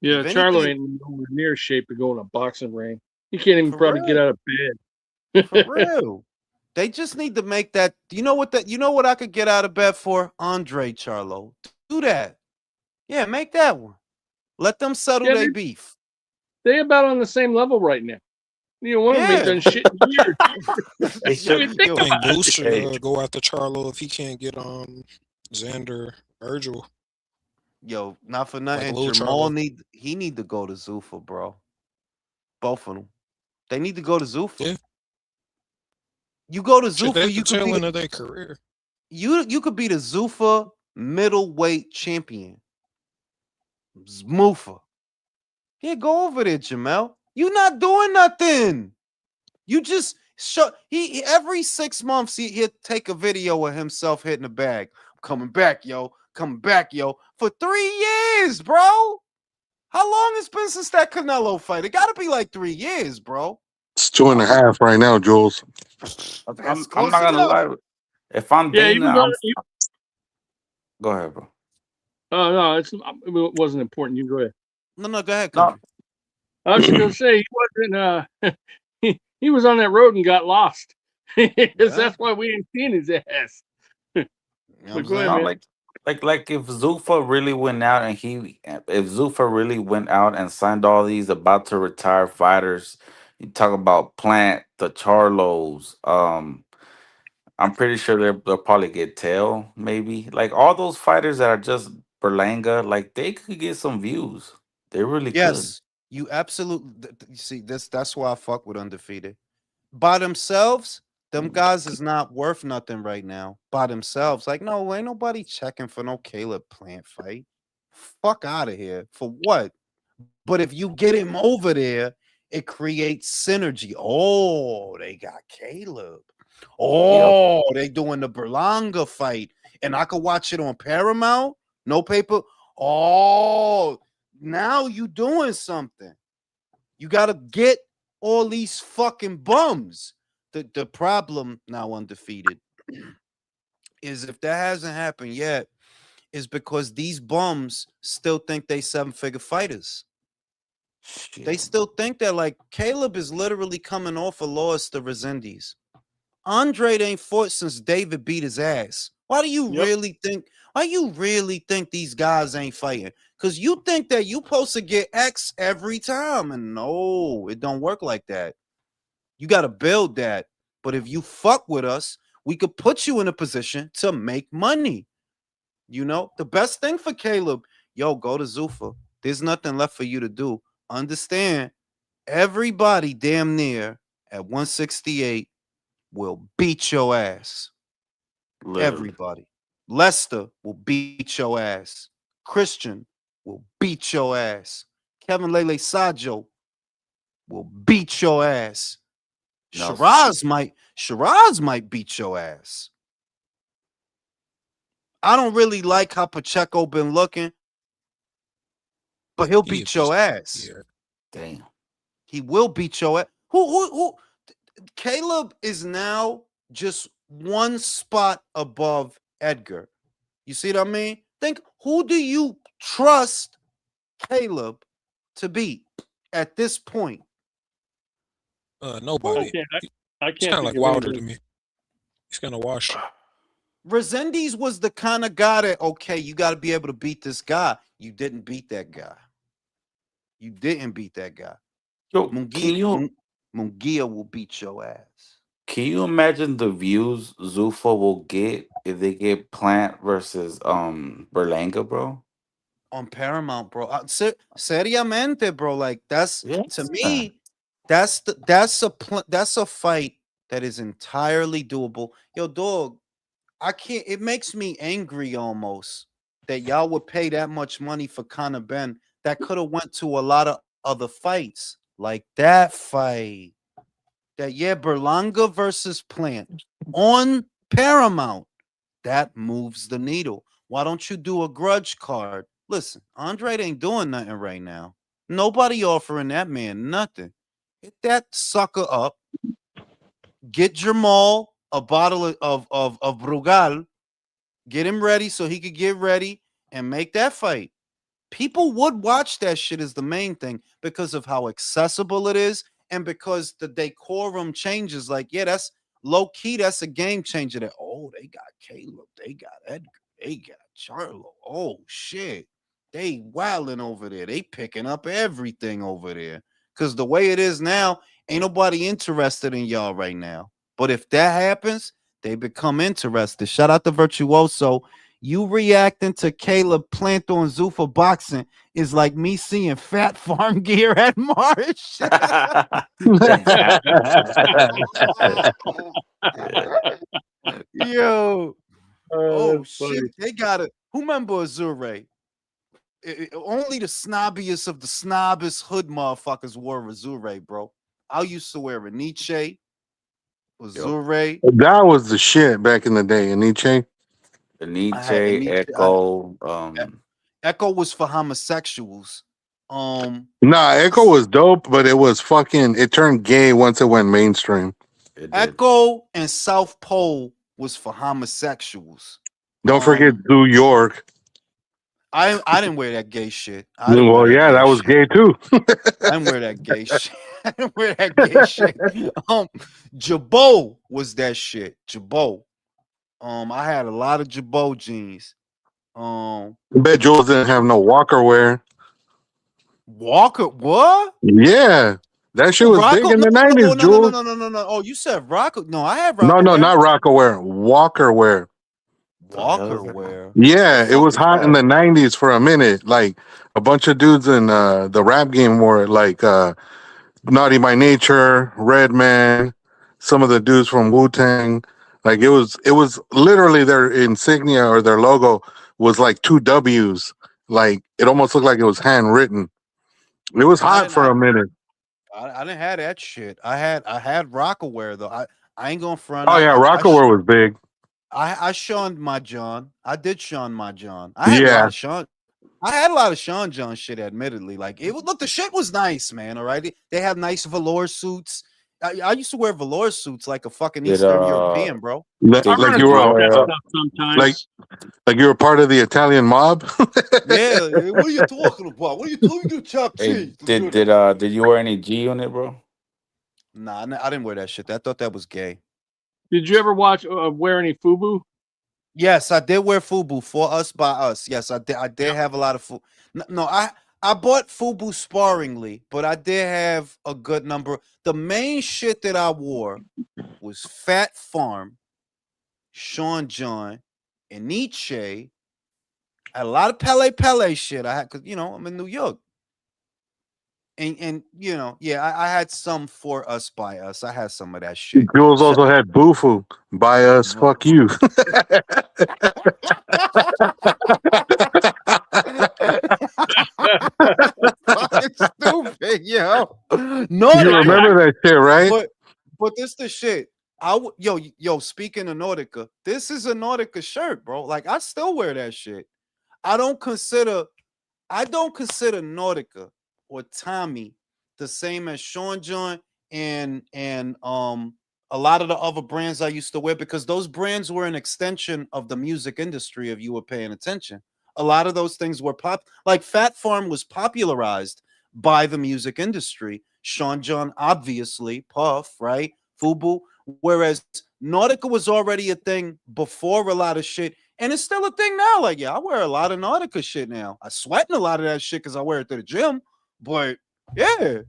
Yeah, If Charlo anything, ain't nowhere near shape to go in a boxing ring. He can't even for probably get real, out of bed. for real. They just need to make that. You know what I could get out of bed for? Andre Charlo. Do that. Yeah, make that one. Let them settle Yeah, their beef. they about on the same level right now. One of them ain't Yeah. done shit in years. They I mean, should. think I Yo, think about it. Boost should Hey, go after Charlo if he can't get Xander Virgil, yo, not for like nothing. Lil Jamal Charlo. need to go to Zuffa, bro. Both of them. They need to go to Zuffa. Yeah, You go to shit, they Zuffa, at the you could be tail end the of their career. you could be the Zuffa middleweight champion. Zmufa. Yeah, go over there, Jamel. You not doing nothing. You just show every 6 months he'll take a video of himself hitting the bag. Coming back, yo. Coming back, yo. For 3 years, bro. How long it's been since that Canelo fight? It gotta be like 3 years, bro. It's 2.5 right now, Jules. That's I'm close not gonna enough. lie. If I'm Yeah, he Dana, was on. go ahead, bro. Oh no, it wasn't important. You go ahead. No, go ahead, No, country. I was just gonna say he wasn't. He was on that road and got lost. Yeah. That's why we ain't seen his ass. You know what But I'm go ahead, saying? no, man. like if Zufa really went out and if Zufa really went out and signed all these about to retire fighters, you talk about Plant, the Charlos, I'm pretty sure they'll probably get Tail, maybe. Like all those fighters that are just Berlanga, like they could get some views. They really could. Yes, you absolutely. You see, that's why I fuck with undefeated. By themselves, them guys is not worth nothing right now. By themselves, like no, ain't nobody checking for no Caleb Plant fight. Fuck out of here. For what? But if you get him over there, it creates synergy. Oh, they got Caleb. Yep. Oh, they doing the Berlanga fight, and I could watch it on Paramount. No paper. Oh, now you doing something. You got to get all these fucking bums. The problem now undefeated is if that hasn't happened yet, is because these bums still think they 7-figure fighters. They Shit. still think that like Caleb is literally coming off a loss to Resendiz. Andre ain't fought since David beat his ass. Why do you Yep. really think? Why you really think these guys ain't fighting? Because you think that you supposed to get X every time, and no, it don't work like that. You got to build that. But if you fuck with us, we could put you in a position to make money. You know, the best thing for Caleb, yo, go to Zuffa. There's nothing left for you to do. Understand, everybody damn near at 168 will beat your ass. Literally. Everybody. Lester will beat your ass. Christian will beat your ass. Kevin Lele Sajo will beat your ass. Nelson. Shiraz might beat your ass. I don't really like how Pacheco been looking, but he'll He a beat piece your of ass. yeah. Damn. He will beat your ass. Who Caleb is now just one spot above Edgar. You see what I mean? Think, who do you trust Caleb to beat at this point? I Nobody. can't. I It's can't kind of think like of Wilder to anybody. me. He's kind of washed. Resendiz was the kind of guy that, okay, you got to be able to beat this guy. You didn't beat that guy. You didn't beat that guy. Yo, Mungia will beat your ass. can you imagine the views Zufa will get if they get Plant versus Berlanga, bro. On Paramount, bro. Seriamente, bro. Like that's Yeah. to me, that's a fight that is entirely doable. Yo, dog, I can't. It makes me angry almost that y'all would pay that much money for Conor Ben that could have went to a lot of other fights, like that fight. That yeah, Berlanga versus Plant on Paramount. That moves the needle. Why don't you do a grudge card? Listen, Andre ain't doing nothing right now. Nobody offering that man nothing. Hit that sucker up. Get Jamal a bottle of Brugal. Get him ready so he could get ready and make that fight. People would watch that shit is the main thing because of how accessible it is and because the decorum changes. Like, yeah, that's low key. That's a game changer. That they got Caleb, they got Edgar, they got Charlo. Oh shit, they wilding over there. They picking up everything over there. Cause the way it is now, ain't nobody interested in y'all right now. But if that happens, they become interested. Shout out to Virtuoso. You reacting to Caleb Planto and Zuffa boxing is like me seeing Fat Farm Gear at March. Yo, oh That's shit, funny. they got it. Who remember Azure? Only the snobbiest of the snobbiest hood motherfuckers wore Azure, bro. I used to wear a Nietzsche, Yo, Azure. That was the shit back in the day, in Nietzsche. I had a Nietzsche, Nietzsche. Echo, Echo was for homosexuals. Nah, Echo was dope, but it was fucking. It turned gay once it went mainstream. it did. Echo and South Pole was for homosexuals. Don't forget New York. I didn't wear that gay shit. I didn't wear Well, that yeah, gay that was shit. gay too. I didn't wear that gay shit. I didn't wear that gay shit. Jabot was that shit. Jabot. I had a lot of Jabot jeans. I bet Jules didn't have no Walker wear. Walker, what? Yeah, that shit Oh, was big Rocco? in No, the no, '90s, oh, no, no, no, Jules. no, no, no, no. Oh, you said Rocco? No, I had No, Rocco no, wear. not Rocker wear. Walker wear. The hell is Walker that? wear. The Yeah, it fuck was is hot in that? the '90s for a minute. Like a bunch of dudes in the rap game wore it. Like Naughty by Nature, Redman, some of the dudes from Wu Tang. Like it was literally their insignia or their logo was like two W's. Like it almost looked like it was handwritten. It was I hot didn't. for a minute. I didn't have that shit. I had Rockaware though. I ain't gonna front. Oh yeah, Rockaware was big. I shunned my John. I did shun my John. I had a lot Yeah, of Sean. I had a lot of Sean John shit. Admittedly, like it would look. The shit was nice, man. All right, they have nice velour suits. I used to wear velour suits like a fucking Did Eastern European, bro. I did run like you across were that your stuff like sometimes. like you were part of the Italian mob. Yeah, what are you talking about? What are you talking about? Chop hey cheese. Let's do that. did you wear any G on it, bro? Nah, I didn't wear that shit. I thought that was gay. Did you ever watch wear any FUBU? Yes, I did wear FUBU for us by us. Yes, I did. I did have a lot of FUBU. No, I bought FUBU sparingly, but I did have a good number. The main shit that I wore was Fat Farm, Sean John, and Nietzsche. I had a lot of Pele shit. I had because I'm in New York. And yeah, I had some for us by us. I had some of that shit. Jules also had Bufu. By us, Sh- fuck you. Fucking stupid, yo. You Nautica. remember that shit, right? But this the shit. Yo, speaking of Nautica, this is a Nautica shirt, bro. Like I still wear that shit. I don't consider Nautica or Tommy the same as Sean John and a lot of the other brands I used to wear because those brands were an extension of the music industry if you were paying attention. A lot of those things were like Fat Farm was popularized by the music industry. Sean John, obviously, Puff, right? Fubu. Whereas Nautica was already a thing before a lot of shit. And it's still a thing now. Like, yeah, I wear a lot of Nautica shit now. I sweat in a lot of that shit because I wear it to the gym. But yeah, you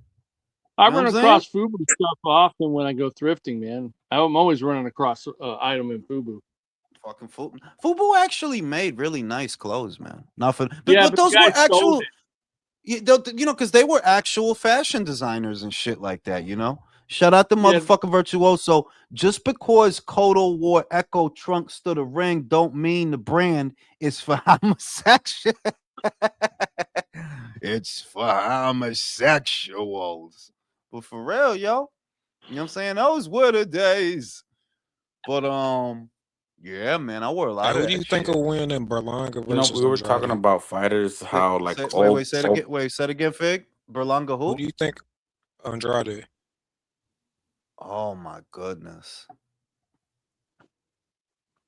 I know what run I'm saying? across FUBU stuff often when I go thrifting, man. I'm always running across item in FUBU. Fucking Fubu actually made really nice clothes, man. Not for, Yeah, but but the those were guy sold actual, because they were actual fashion designers and shit like that. Shout out to Yeah, motherfucking Virtuoso. Just because Kodo wore Echo trunks to the ring, don't mean the brand is for homosexual. It's for homosexuals. But for real, yo, you know what I'm saying? Those were the days. But yeah, man, I wore a Hey, lot of who do that you think shit. will win in Berlanga You know, versus we were talking Andrade? about fighters, how like Wait, say it again. Wait, say it again, Fig. Berlanga Who who? do you think Andrade? Oh my goodness.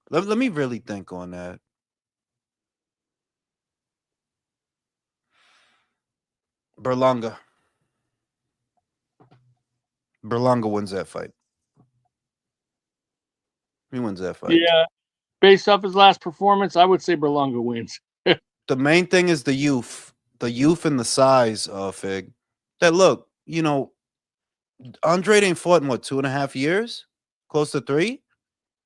Let me really think on that. Berlanga. Berlanga wins that fight. He wins that fight. yeah. Based off his last performance, I would say Berlanga wins. The main thing is the youth and the size of Fig. That look, Andre ain't fought in what 2.5 years, close to 3.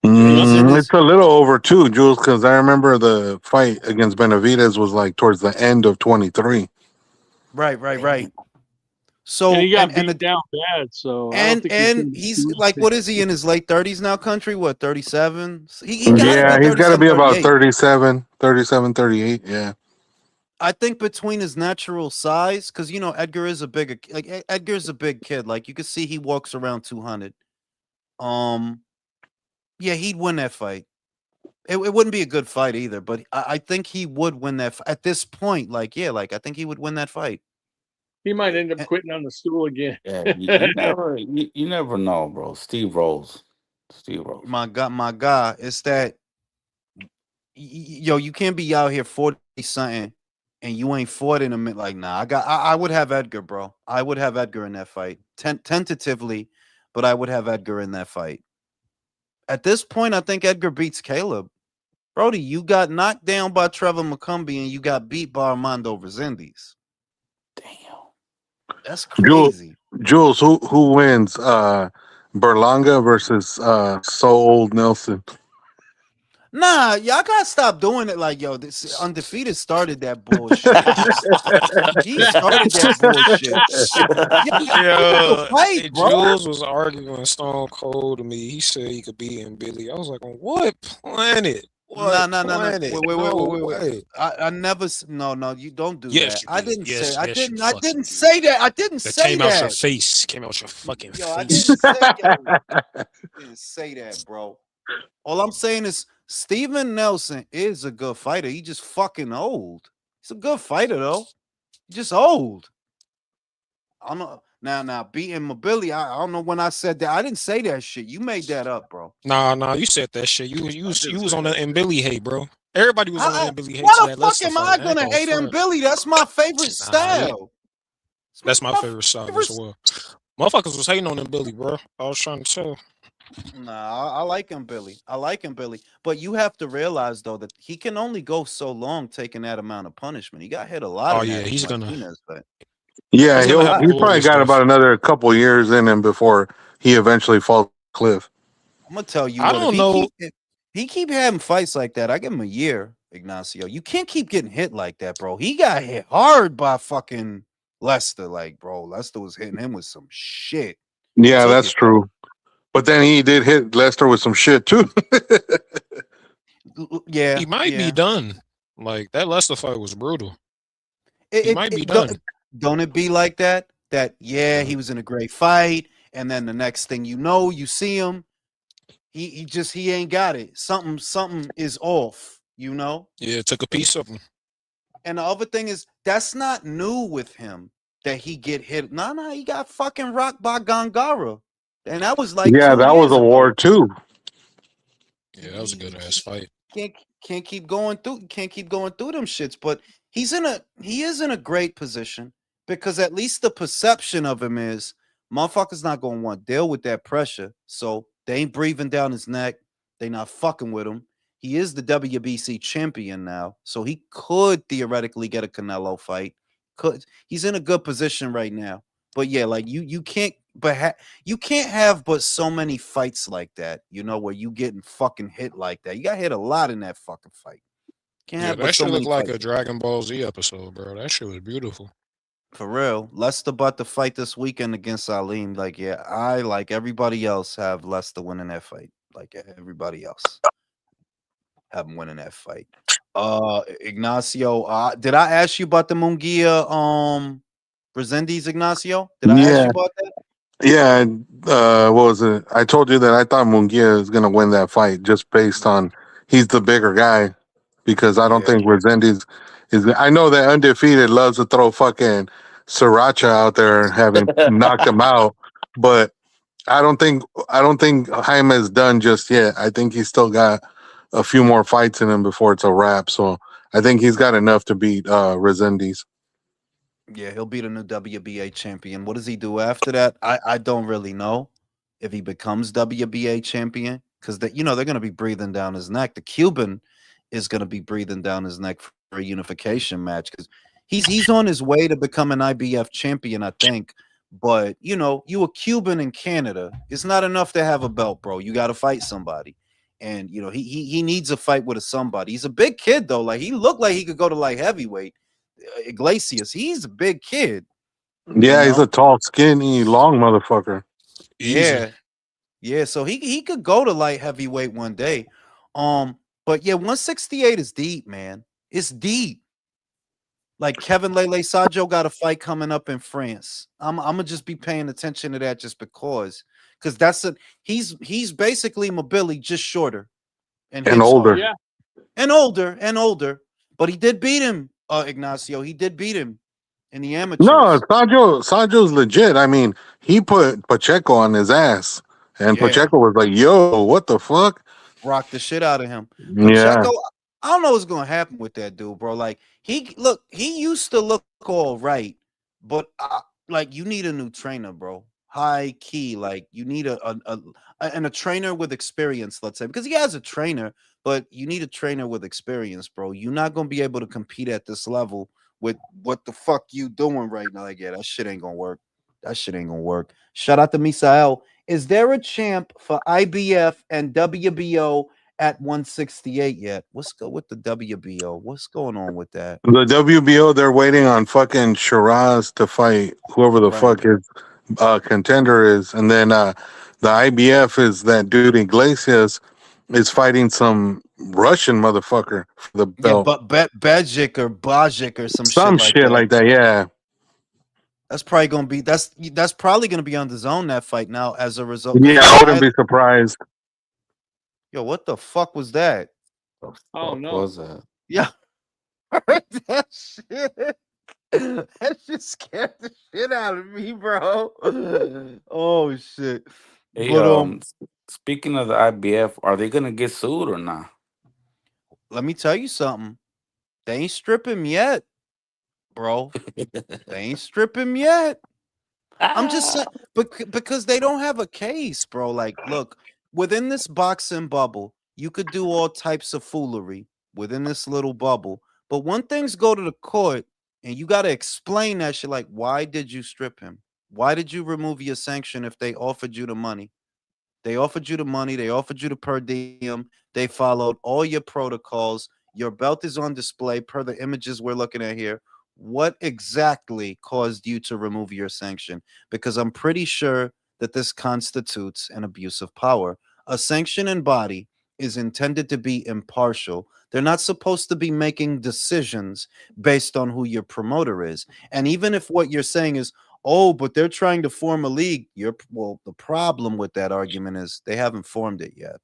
He's in It's his a little over 2, Jules, because I remember the fight against Benavidez was like towards the end of 23. right. And So he got and beat the down bad, so I don't and think he's and going to he's do like, anything. what is he in his late 30s now? Country, what 37? He got to be Yeah, he's got to 37, be about 38. 37, 38. Yeah. I think between his natural size, because Edgar is Edgar's a big kid. Like you can see he walks around 200. Yeah, he'd win that fight. It wouldn't be a good fight either, but I think he would win that at this point. Like, yeah, like I think he would win that fight. He might end up Eh, quitting on the stool again. Yeah, you never know, bro. Steve Rose. Steve Rose. my God, it's that yo, you can't be out here 40 something and you ain't fought in a minute. Like, nah, I would have Edgar, bro. I would have Edgar in that fight. Tentatively, but I would have Edgar in that fight. At this point, I think Edgar beats Caleb. Brody, you got knocked down by Trevor McCumbee and you got beat by Armando Resendiz. Damn. That's Jules, crazy. Jules, who wins? Berlanga versus So Old Nelson. Nah, y'all gotta stop doing it. Like, yo, this undefeated started that bullshit. He started that bullshit. Yo, Yeah, fight, bro. Jules was arguing Stone Cold to me. He said he could beat him, Billy. I was like, on what planet? No, What no, no, no. planet? Wait. No way. I never. No. You don't do Yes, that. you I did. didn't say. Yes, I yes, you didn't. I fucking didn't did. say that. I didn't That say came out your that. face. Came out your fucking Yo, I face. didn't say. Didn't say that, bro. All I'm saying is Steven Nelson is a good fighter. He just fucking old. He's a good fighter though. He's just old. I don't know. Now beating Mobility. I don't know when I said that. I didn't say that shit. You made that up, bro. Nah, you said that shit. You I was didn't you was say on that the shit. M Billy hate, bro. Everybody was on the M Billy hate to Why the that fuck Lester am I fight. I ain't gonna gonna hate M front. Billy? That's my favorite Nah, style. that's my favorite style as well. Motherfuckers was hating on them Billy, bro. I was trying to tell. Nah, I like him, Billy. I like him, Billy. But you have to realize though that he can only go so long taking that amount of punishment. He got hit a lot Oh in yeah, that Martinez fight. Yeah, he's gonna have he probably glorious got death. about another couple years in him before he eventually falls off the cliff. I'm gonna tell you I what. don't know. If he keep having fights like that, I give him a year, Ignacio. You can't keep getting hit like that, bro. He got hit hard by fucking Lester. Like, bro, Lester was hitting him with some shit. He Yeah, took that's it though. true. But then he did hit Lester with some shit too. Yeah, He might be yeah. done. Like that Lester fight was brutal. He might be Don't, done. don't it be like that? That yeah, he was in a great fight, and then the next thing you know, you see him, he ain't got it. Something is off, you know. Yeah, it took a piece of him. And the other thing is that's not new with him that he get hit. No, he got fucking rocked by Gangara, and that was like Yeah, 2 that was years a ago. war too. Yeah, that was a good ass fight. Can't keep going through them shits. But he is in a great position because at least the perception of him is motherfuckers not gonna want to deal with that pressure. So they ain't breathing down his neck. They not fucking with him. He is the WBC champion now, so he could theoretically get a Canelo fight. He's in a good position right now. But yeah, like you can't but you can't have but so many fights like that, you know, where you getting fucking hit like that. You got hit a lot in that fucking fight. Can't Yeah, have but that so shit looked many like a fights. Dragon Ball Z episode, bro. That shit was beautiful. For real. Lester about to fight this weekend against Alim. Like, yeah, I like everybody else have Lester winning that fight. Like everybody else have him winning that fight. Ignacio, did I ask you about the Mungia Resendiz, Ignacio? Did I ask Yeah, you about that? yeah. What was it? I told you that I thought Mungia is gonna win that fight just based on he's the bigger guy because I don't Yeah. think Resendiz is. I know that Undefeated loves to throw fucking Sriracha out there, having knocked him out, but I don't think Jaime's done just yet. I think he's still got a few more fights in him before it's a wrap. So I think he's got enough to beat Resendiz. Yeah, he'll be the new WBA champion. What does he do after that? I don't really know if he becomes WBA champion because they're going to be breathing down his neck. The Cuban is going to be breathing down his neck for a unification match because he's on his way to become an IBF champion, I think. But you a Cuban in Canada. It's not enough to have a belt, bro. You got to fight somebody, and he needs a fight with a somebody. He's a big kid though. Like he looked like he could go to like heavyweight. Iglesias, he's a big kid, you Yeah, he's know. a tall, skinny, long motherfucker. Easy. Yeah, yeah. So he could go to light heavyweight one day. But yeah, 168 is deep, man. It's deep. Like Kevin Lele Sajo got a fight coming up in France. I'm gonna just be paying attention to that just because he's basically Mobili just shorter and And hits older. hard Yeah. and older. But he did beat him, Ignacio. He did beat him in the No, amateurs. Sajo's legit. I mean, he put Pacheco on his ass, and Yeah. Pacheco was like, "Yo, what the fuck?" Rock the shit out of him. Yeah, Pacheco, I don't know what's gonna happen with that dude, bro. Like he used to look all right, but like you need a new trainer, bro. High key, like you need a trainer with experience, let's say, because he has a trainer, but you need a trainer with experience, bro. You're not gonna be able to compete at this level with what the fuck you doing right now. Like, yeah, that shit ain't gonna work. That shit ain't gonna work. Shout out to Misael. Is there a champ for IBF and WBO at 168 yet? What's go with the WBO? What's going on with that? the WBO they're waiting on fucking Shiraz to fight whoever the Right. fuck his contender is, and then the IBF is that dude Iglesias is fighting some Russian motherfucker for the Yeah, belt, but Bajic or some shit some like shit that. like that. Yeah, That's probably gonna be that's probably gonna be on the zone that fight now as a result. Because yeah, I wouldn't be surprised. yo, what the fuck was that? The Oh fuck no. was that? Yeah, heard that shit. That shit scared the shit out of me, bro. Oh shit. Hey, But speaking of the IBF, are they gonna get sued or not? let me tell you something. They ain't strip him yet, bro. They ain't strip him yet. I'm just saying, because they don't have a case, bro. Like, look, within this boxing bubble, you could do all types of foolery within this little bubble. But when things go to the court, and you got to explain that shit, like, why did you strip him? Why did you remove your sanction if they offered you the money? They offered you the money. They offered you the per diem. They followed all your protocols. Your belt is on display per the images we're looking at here. What exactly caused you to remove your sanction? Because I'm pretty sure that this constitutes an abuse of power. A sanctioning body is intended to be impartial. They're not supposed to be making decisions based on who your promoter is. And even if what you're saying is, oh, but they're trying to form a league. The problem with that argument is they haven't formed it yet.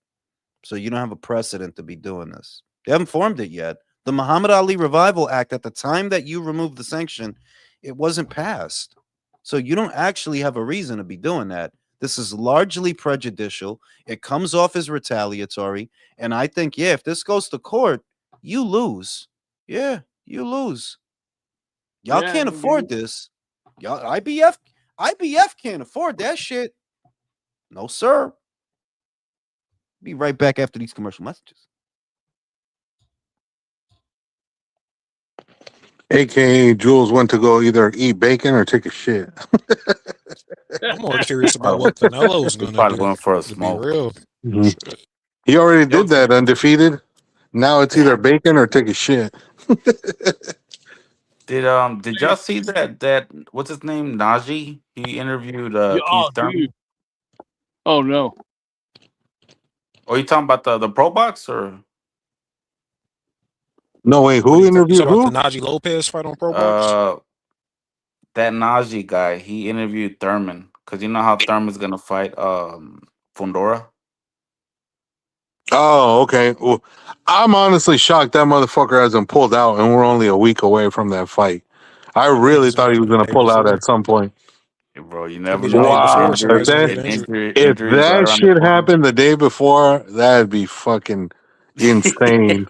So you don't have a precedent to be doing this. They haven't formed it yet. The Muhammad Ali Revival Act, at the time that you removed the sanction, it wasn't passed. So you don't actually have a reason to be doing that. This is largely prejudicial. It comes off as retaliatory. And I think, yeah, if this goes to court, you lose. Yeah, you lose. Y'all Yeah. can't afford this. Y'all IBF can't afford that shit. No, sir. Be right back after these commercial messages. AKA Jules went to go either eat bacon or take a shit. I'm more curious about what Canelo's He's gonna probably do. going for a To be smoke. real, Mhm. shit. He already Yo, did that undefeated. Now it's either bacon or take a shit. did y'all see that what's his name? Najee? He interviewed Yeah, oh, Keith dude. Thurman. Oh no. Oh, you talking about the pro box or No, wait, What who you interviewed talking about? The who? Najee Lopez fight on Pro Box? uh that Najee guy? He interviewed Thurman because you know how Thurman's gonna fight Fundora. Oh, okay. Well, I'm honestly shocked that motherfucker hasn't pulled out, and we're only a week away from that fight. I I think really it's gonna thought he was happen the going to day pull out before. at some point. Hey, bro, you Could never be the day know, before. man. Wow, Somebody's gonna get if Injuries right that around the shit corner. happened the day before, that'd be fucking insane.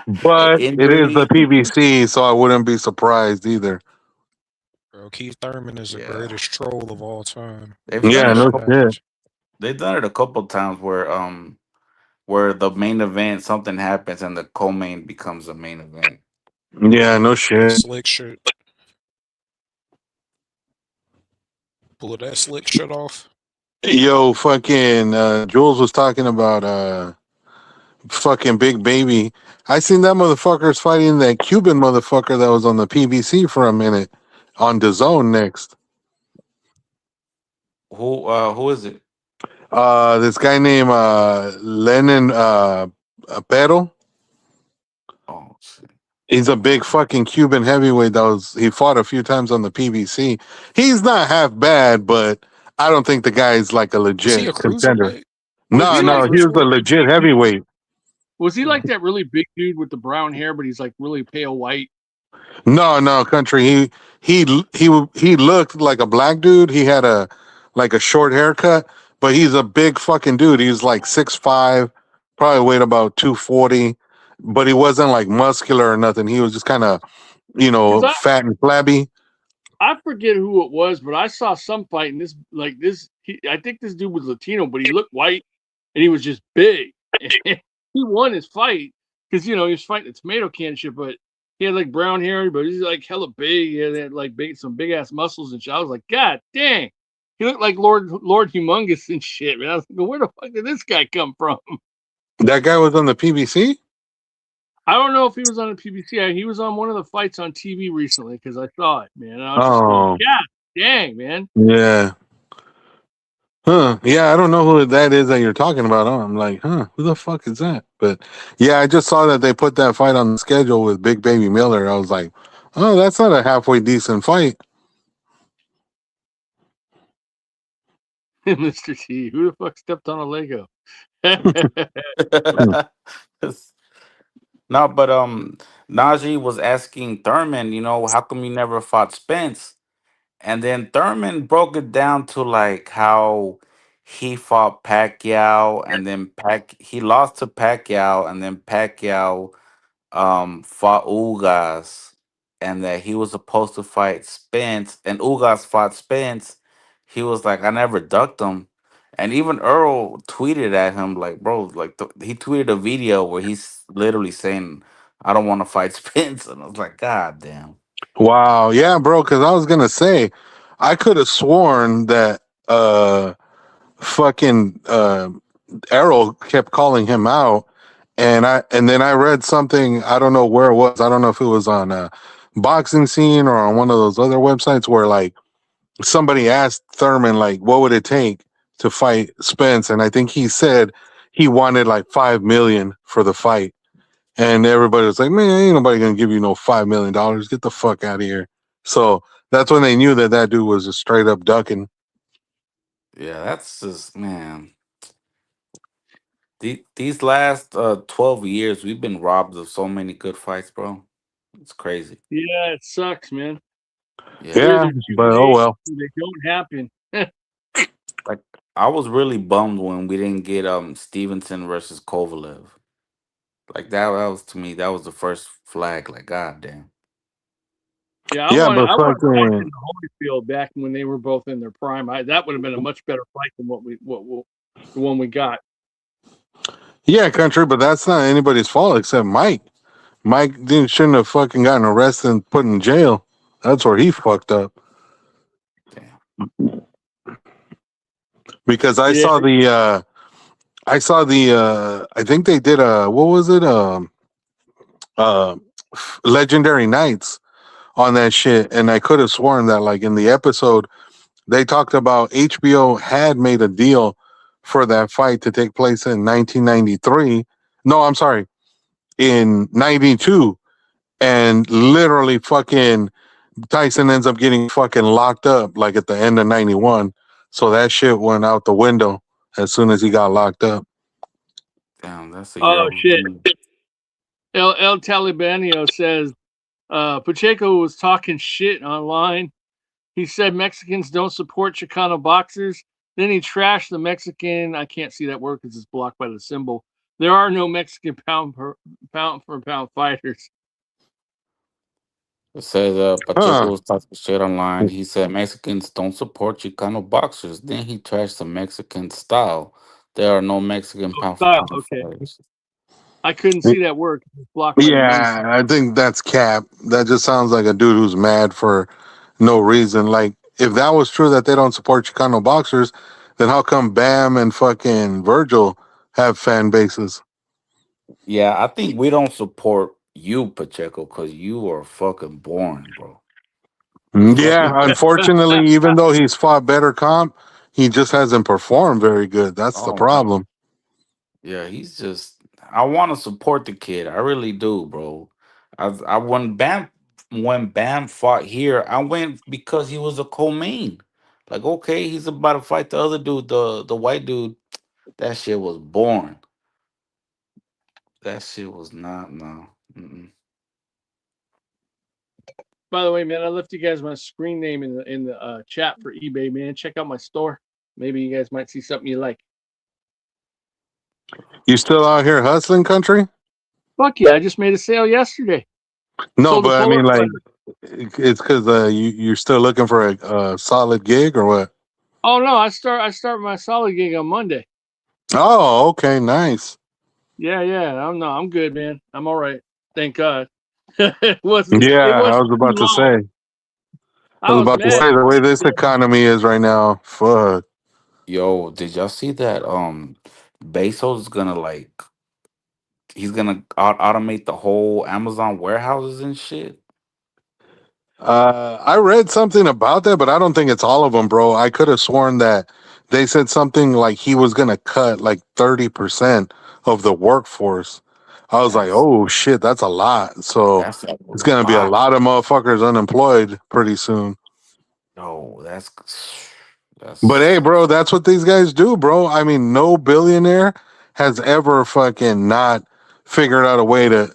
But it is the Injuries. PBC, so I wouldn't be surprised either. Bro, Keith Thurman is the Yeah, greatest troll of all time. they've Watch done Yeah, that it a no shit couple. happen. shit. They've done it a couple times where the main event something happens and the co-main becomes the main event. Yeah, no That shit. slick shit. Pull that slick shit off. Yo, fucking Jules was talking about fucking Big Baby. I seen that motherfucker's fighting that Cuban motherfucker that was on the PBC for a minute on the zone next. Who is it? This guy named Lenin Pero. Oh shit. He's a big fucking Cuban heavyweight he fought a few times on the PBC. He's not half bad, but I don't think the guy's like a Was he a legit contender. cruiserweight? Was No, he like no, he that was a really legit big dude? heavyweight. Was he like that really big dude with the brown hair, but he's like really pale white? No, no, country. He looked like a black dude. He had a short haircut, but he's a big fucking dude. He's like 6'5", probably weighed about 240, but he wasn't like muscular or nothing. He was just kind of, Because fat and flabby. I forget who it was, but I saw some fight and this. I think this dude was Latino, but he looked white and he was just big. He won his fight because he was fighting a tomato can shit, but he had like brown hair, but he's like hella big. He had like some big ass muscles and shit. I was like, God dang, he looked like Lord Humongous and shit. Man, I was like, where the fuck did this guy come from? That guy was on the PBC. I don't know if he was on the PBC. He was on one of the fights on TV recently because I saw it, man. And I was just going, Oh, God dang, man. yeah. Huh. Yeah, I don't know who that is that you're talking about. I'm like, huh, who the fuck is that? But yeah, I just saw that they put that fight on the schedule with Big Baby Miller. I was like, oh, that's not a halfway decent fight. Mr. T, who the fuck stepped on a Lego? No, but Najee was asking Thurman, how come you never fought Spence? And then Thurman broke it down to like how he fought Pacquiao and then he lost to Pacquiao and then Pacquiao fought Ugas and that he was supposed to fight Spence and Ugas fought Spence. He was like, I never ducked him. And even Earl tweeted at him like, bro, like he tweeted a video where he's literally saying, I don't want to fight Spence. And I was like, God damn. Wow. Yeah, bro, because I was gonna say I could have sworn that fucking Errol kept calling him out, and then I read something, I don't know where it was. I don't know if it was on Boxing Scene or on one of those other websites where like somebody asked Thurman like what would it take to fight Spence, and I think he said he wanted like 5 million for the fight. And everybody was like, man, ain't nobody gonna give you no $5 million. Get the fuck out of here. So that's when they knew that dude was a straight up ducking. Yeah, that's just, man. These last 12 years, we've been robbed of so many good fights, bro. It's crazy. Yeah, it sucks, man. Yeah. They're Yeah, either too but oh late well. or they don't happen. Like I was really bummed when we didn't get Stevenson versus Kovalev. Like that was to me, that was the first flag. Like, god damn. Yeah, Yeah, but I wanted fucking Tawks and Holyfield back when they were both in their prime. That would have been a much better fight than the one we got. yeah, country, but that's not anybody's fault except Mike. Mike shouldn't have fucking gotten arrested and put in jail. That's where he fucked up. Damn. Because I Yeah. saw the I think they did a what was it uh Legendary Nights on that shit, and I could have sworn that like in the episode they talked about HBO had made a deal for that fight to take place in 1993. No, I'm sorry, in 92, and literally fucking Tyson ends up getting fucking locked up like at the end of 91. So that shit went out the window as soon as he got locked up. Damn, that's a Oh year. shit. El Talibanio says Pacheco was talking shit online. He said Mexicans don't support Chicano boxers. Then he trashed the Mexican. I can't see that word because it's blocked by the symbol. There are no Mexican pound for pound fighters. It says Pacheco Huh. was talking shit online. He said Mexicans don't support Chicano boxers. Then he trashed the Mexican style. There are no Mexican Oh, pound for style. pound Okay. fighters. I couldn't see that word 'cause it's blocked by the green. Yeah, I think that's cap. That just sounds like a dude who's mad for no reason. Like, if that was true that they don't support Chicano boxers, then how come Bam and fucking Virgil have fan bases? Yeah, I think we don't support you, Pacheco, because you are fucking boring, bro. Yeah, unfortunately, even though he's fought better comp, he just hasn't performed very good. That's the Oh man. problem. Yeah, he's just. I want to support the kid. I really do, bro. I when Bam fought here, I went because he was a co-main. Like, okay, he's about to fight the other dude, the white dude. That shit was boring. That shit was not no. Mm-mm. By the way, man, I left you guys my screen name in the chat for eBay, man. Check out my store. Maybe you guys might see something you like. You still out here hustling, country? Fuck yeah! I just made a sale yesterday. No, Sold a but I polo mean, like, sweater. it's because you're still looking for a solid gig or what? Oh no, I start my solid gig on Monday. Oh, okay, nice. Yeah. I'm good, man. I'm all right. Thank God. it Yeah, wasn't I was too about to long. say. I I was was about to mad. say the way this economy is right now. Fuck. Yo, did y'all see that? Bezos is gonna like he's gonna automate the whole Amazon warehouses and shit. I read something about that, but I don't think it's all of them, bro. I could have sworn that they said something like he was gonna cut like 30% of the workforce. I was like, That's oh shit, that's a lot. So that's a it's gonna be a lot. lot of motherfuckers unemployed pretty soon. Yo, But that's hey, bro, that's what these guys do, bro. I mean, no billionaire has ever fucking not figured out a way to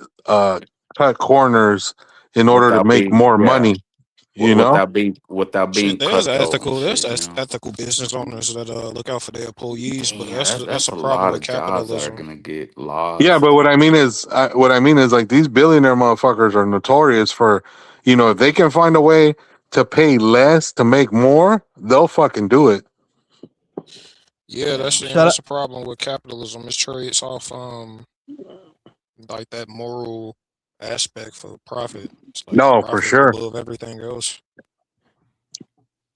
cut corners in order to without make being more yeah. money, you know? Without being Shit, cutthroat and there's shit, you know. ethical business owners that look out for their employees, but Damn, that's that's a a problem lot with of jobs that are capitalism. gonna get Yeah, but lost. what I mean is like these billionaire motherfuckers are notorious for, if they can find a way to pay less to make more, they'll fucking do it. Yeah, Yeah. Shut that's up. a problem with capitalism. It trades off like that moral aspect for profit. It's like No, for profit sure. above everything else.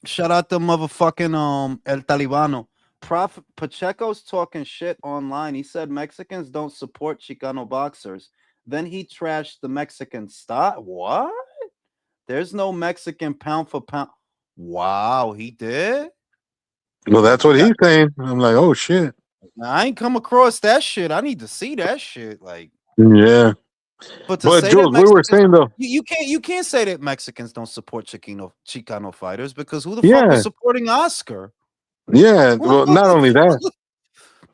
Shout out to motherfucking El Talibano. Prof Pacheco's talking shit online. He said Mexicans don't support Chicano boxers. Then he trashed the Mexican style. What? There's no Mexican pound for pound. Wow, he did. Well, that's what That he's saying. I'm like, oh shit. I ain't come across that shit. I need to see that shit. Like, Yeah. but to But say that Jules, we were Mexicans, saying though, you can't say that Mexicans don't support Chicano fighters because who the fuck was yeah, supporting Oscar? yeah. Who the Well, fuck not was? only that,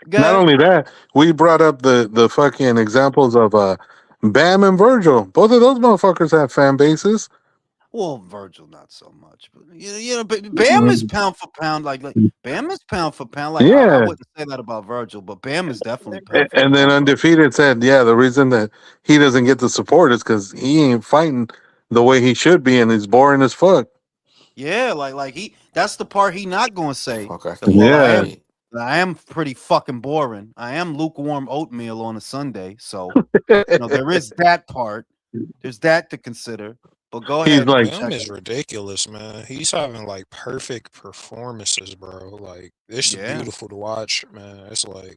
Go not ahead. only that, we brought up the fucking examples of Bam and Virgil. Both of those motherfuckers have fan bases. Well, Virgil not so much, but but Bam is pound for pound. Like Bam is pound for pound. Like I Yeah. wouldn't say that about Virgil, but Bam is definitely pound for And then pound. Undefeated said, yeah, the reason that he doesn't get the support is because he ain't fighting the way he should be, and he's boring as fuck. Yeah, like he. That's the part he not gonna say. Fuck, I That can't well, Yeah. wait. I am pretty fucking boring. I am lukewarm oatmeal on a Sunday, so there is that part. There's that to consider. But go He's ahead like, and Bam check is it. ridiculous, man. He's having like perfect performances, bro. Like it's Yeah. beautiful to watch, man. It's like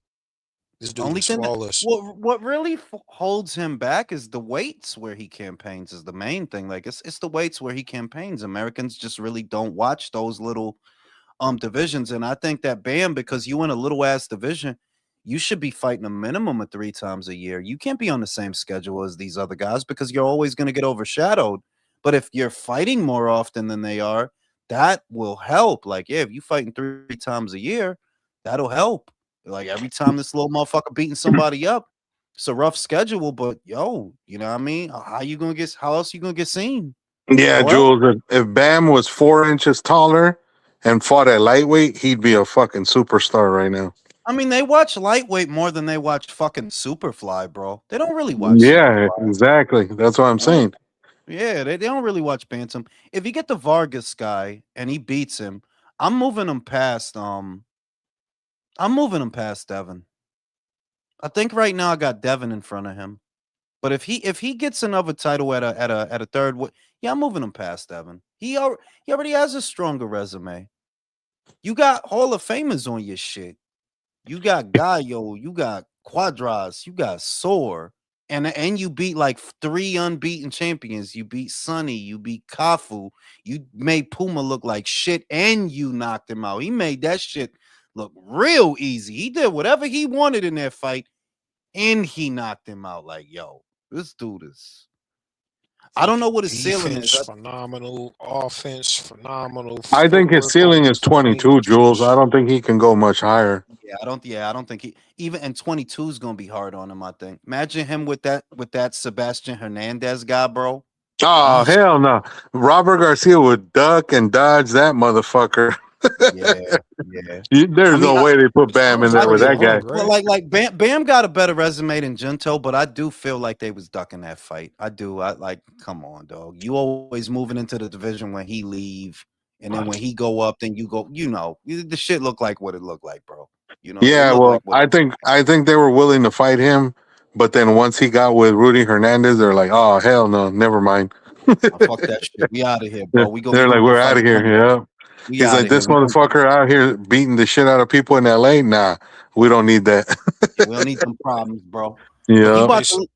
this dude Only is thing that flawless. what really holds him back is the weights where he campaigns is the main thing. Like it's the weights where he campaigns. Americans just really don't watch those little divisions, and I think that Bam, because you in a little ass division, you should be fighting a minimum of 3 times a year. You can't be on the same schedule as these other guys because you're always going to get overshadowed. But if you're fighting more often than they are, that will help. Like, yeah, if you fighting 3 times a year, that'll help. Like every time this little motherfucker beating somebody up, it's a rough schedule, but yo, you know what I mean? How you gonna get? How else you gonna get seen? yeah, Nowhere else. Jules. If Bam was 4 inches taller and fought at lightweight, he'd be a fucking superstar right now. I mean, they watch lightweight more than they watch fucking Superfly, bro. They don't really watch Yeah, Superfly. exactly. That's what I'm They don't- saying. yeah, they don't really watch Bantam. If you get the Vargas guy and he beats him, I'm moving him past I'm moving him past Devin. I think right now I got Devin in front of him. But if he gets another title at a third, yeah, I'm moving him past Devin. He already has a stronger resume. You got Hall of Famers on your shit. You got Gallo, you got Quadras, you got Soar, and you beat like 3 unbeaten champions. You beat Sonny, you beat Kafu, you made Puma look like shit, and you knocked him out. He made that shit look real easy. He did whatever he wanted in that fight, and he knocked him out. Like, yo, this dude is. I don't know Fucking what his ceiling is. defense, phenomenal. Offense, phenomenal. I think his Footwork on ceiling his is swing. 22, Jules. I don't think he can go much higher. Yeah, I don't. Yeah, I don't think he even and 22 is gonna be hard on him. I think. Imagine him with that Sebastian Hernandez guy, bro. Oh, Eesh. hell no. Robert Garcia would duck and dodge that motherfucker. Yeah, yeah. I There's mean, no I, way they put It's Bam in almost I there like with he think that guy. wrong, well, right? like Bam got a better resume than Junto, but I do feel like they was ducking that fight. I do. I like. Come on, dog. You always moving into the division when he leave, and then when he go up, then you go. The shit look like what it looked like, bro. It Yeah, looked like well, what. I think they were willing to fight him, but then once he got with Rudy Hernandez, they're like, oh hell no, never mind. Fuck that shit. We out of here, bro. We They're like, gonna go we're fight out a of here. jungle. Yeah. We He's out like, of here. this We gonna motherfucker out here beating the shit out of people in LA. Nah, we don't need that. Yeah, we don't need them problems, bro. But he Yeah. about to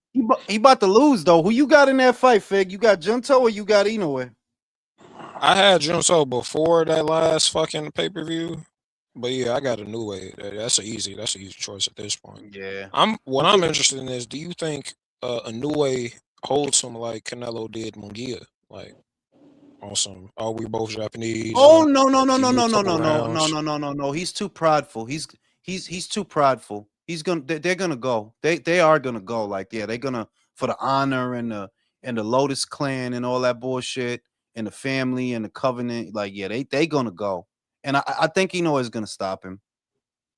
he about to lose though. Who you got in that fight, Fig? You got Junto or you got Inoue? I had Junso before that last fucking pay per view, but yeah, I got a new way. That's an easy choice at this point. Yeah. What I I'm think interested in is, do you think a new way holds him like Canelo did Mungia, like awesome? Are we both Japanese? Oh no no no Give no you a no no couple no no no rounds. no no no. He's too prideful. He's too prideful. They're gonna go. They are gonna go. Like, yeah, they're gonna for the honor and the Lotus clan and all that bullshit and the family and the covenant. Like, yeah, they gonna go. And I think Inoue is gonna stop him.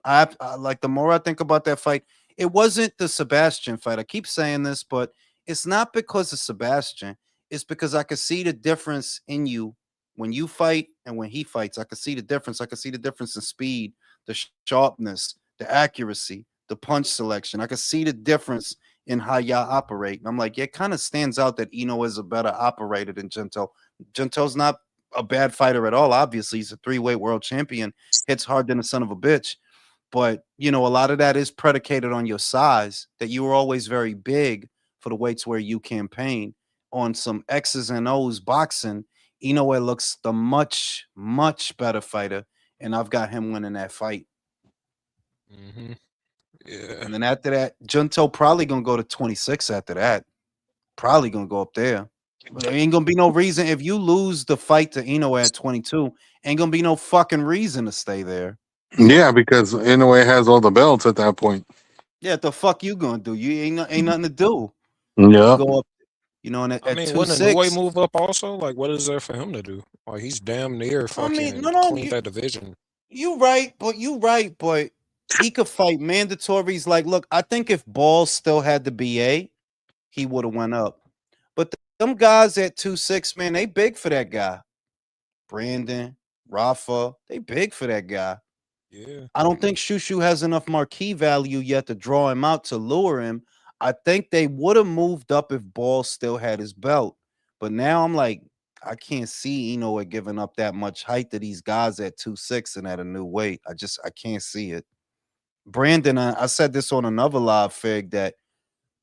I like the more I think about that fight, it wasn't the Sebastian fight. I keep saying this, but it's not because of Sebastian. It's because I could see the difference in you when you fight and when he fights. I could see the difference. I could see the difference in speed, the sharpness, the accuracy, the punch selection. I could see the difference in how y'all operate. And I'm like, yeah, it kind of stands out that Eno is a better operator than Gento. Gento's not a bad fighter at all. Obviously, he's a three-weight world champion, hits hard than a son of a bitch. But a lot of that is predicated on your size, that you were always very big for the weights where you campaign. On some X's and O's boxing, Inoue looks the much, much better fighter, and I've got him winning that fight. Hmm. Yeah. And then after that, Junto probably gonna go to 26 after that. Probably gonna go up there. But there ain't gonna be no reason if you lose the fight to Inoue at 22, ain't gonna be no fucking reason to stay there. Yeah, So because Inoue has all the belts at that point. yeah, the fuck you gonna do? You ain't nothing to do. You Yeah. go up, and I at mean, two wouldn't a new way six. move up also? Like, what is there for him to do? Like, he's damn near I mean, no, fucking no, cleaned that division. you right, but he could fight mandatories. Like, look, I think if Ball still had the BA, he would have went up. But them guys at 2-6, man, they big for that guy. Brandon, Rafa, they big for that guy. Yeah. I don't think Shushu has enough marquee value yet to draw him out to lure him. I think they would have moved up if Ball still had his belt. But now I'm like, I can't see Inoue giving up that much height to these guys at 2'6" and at a new weight. I can't see it. Brandon, I said this on another live fig that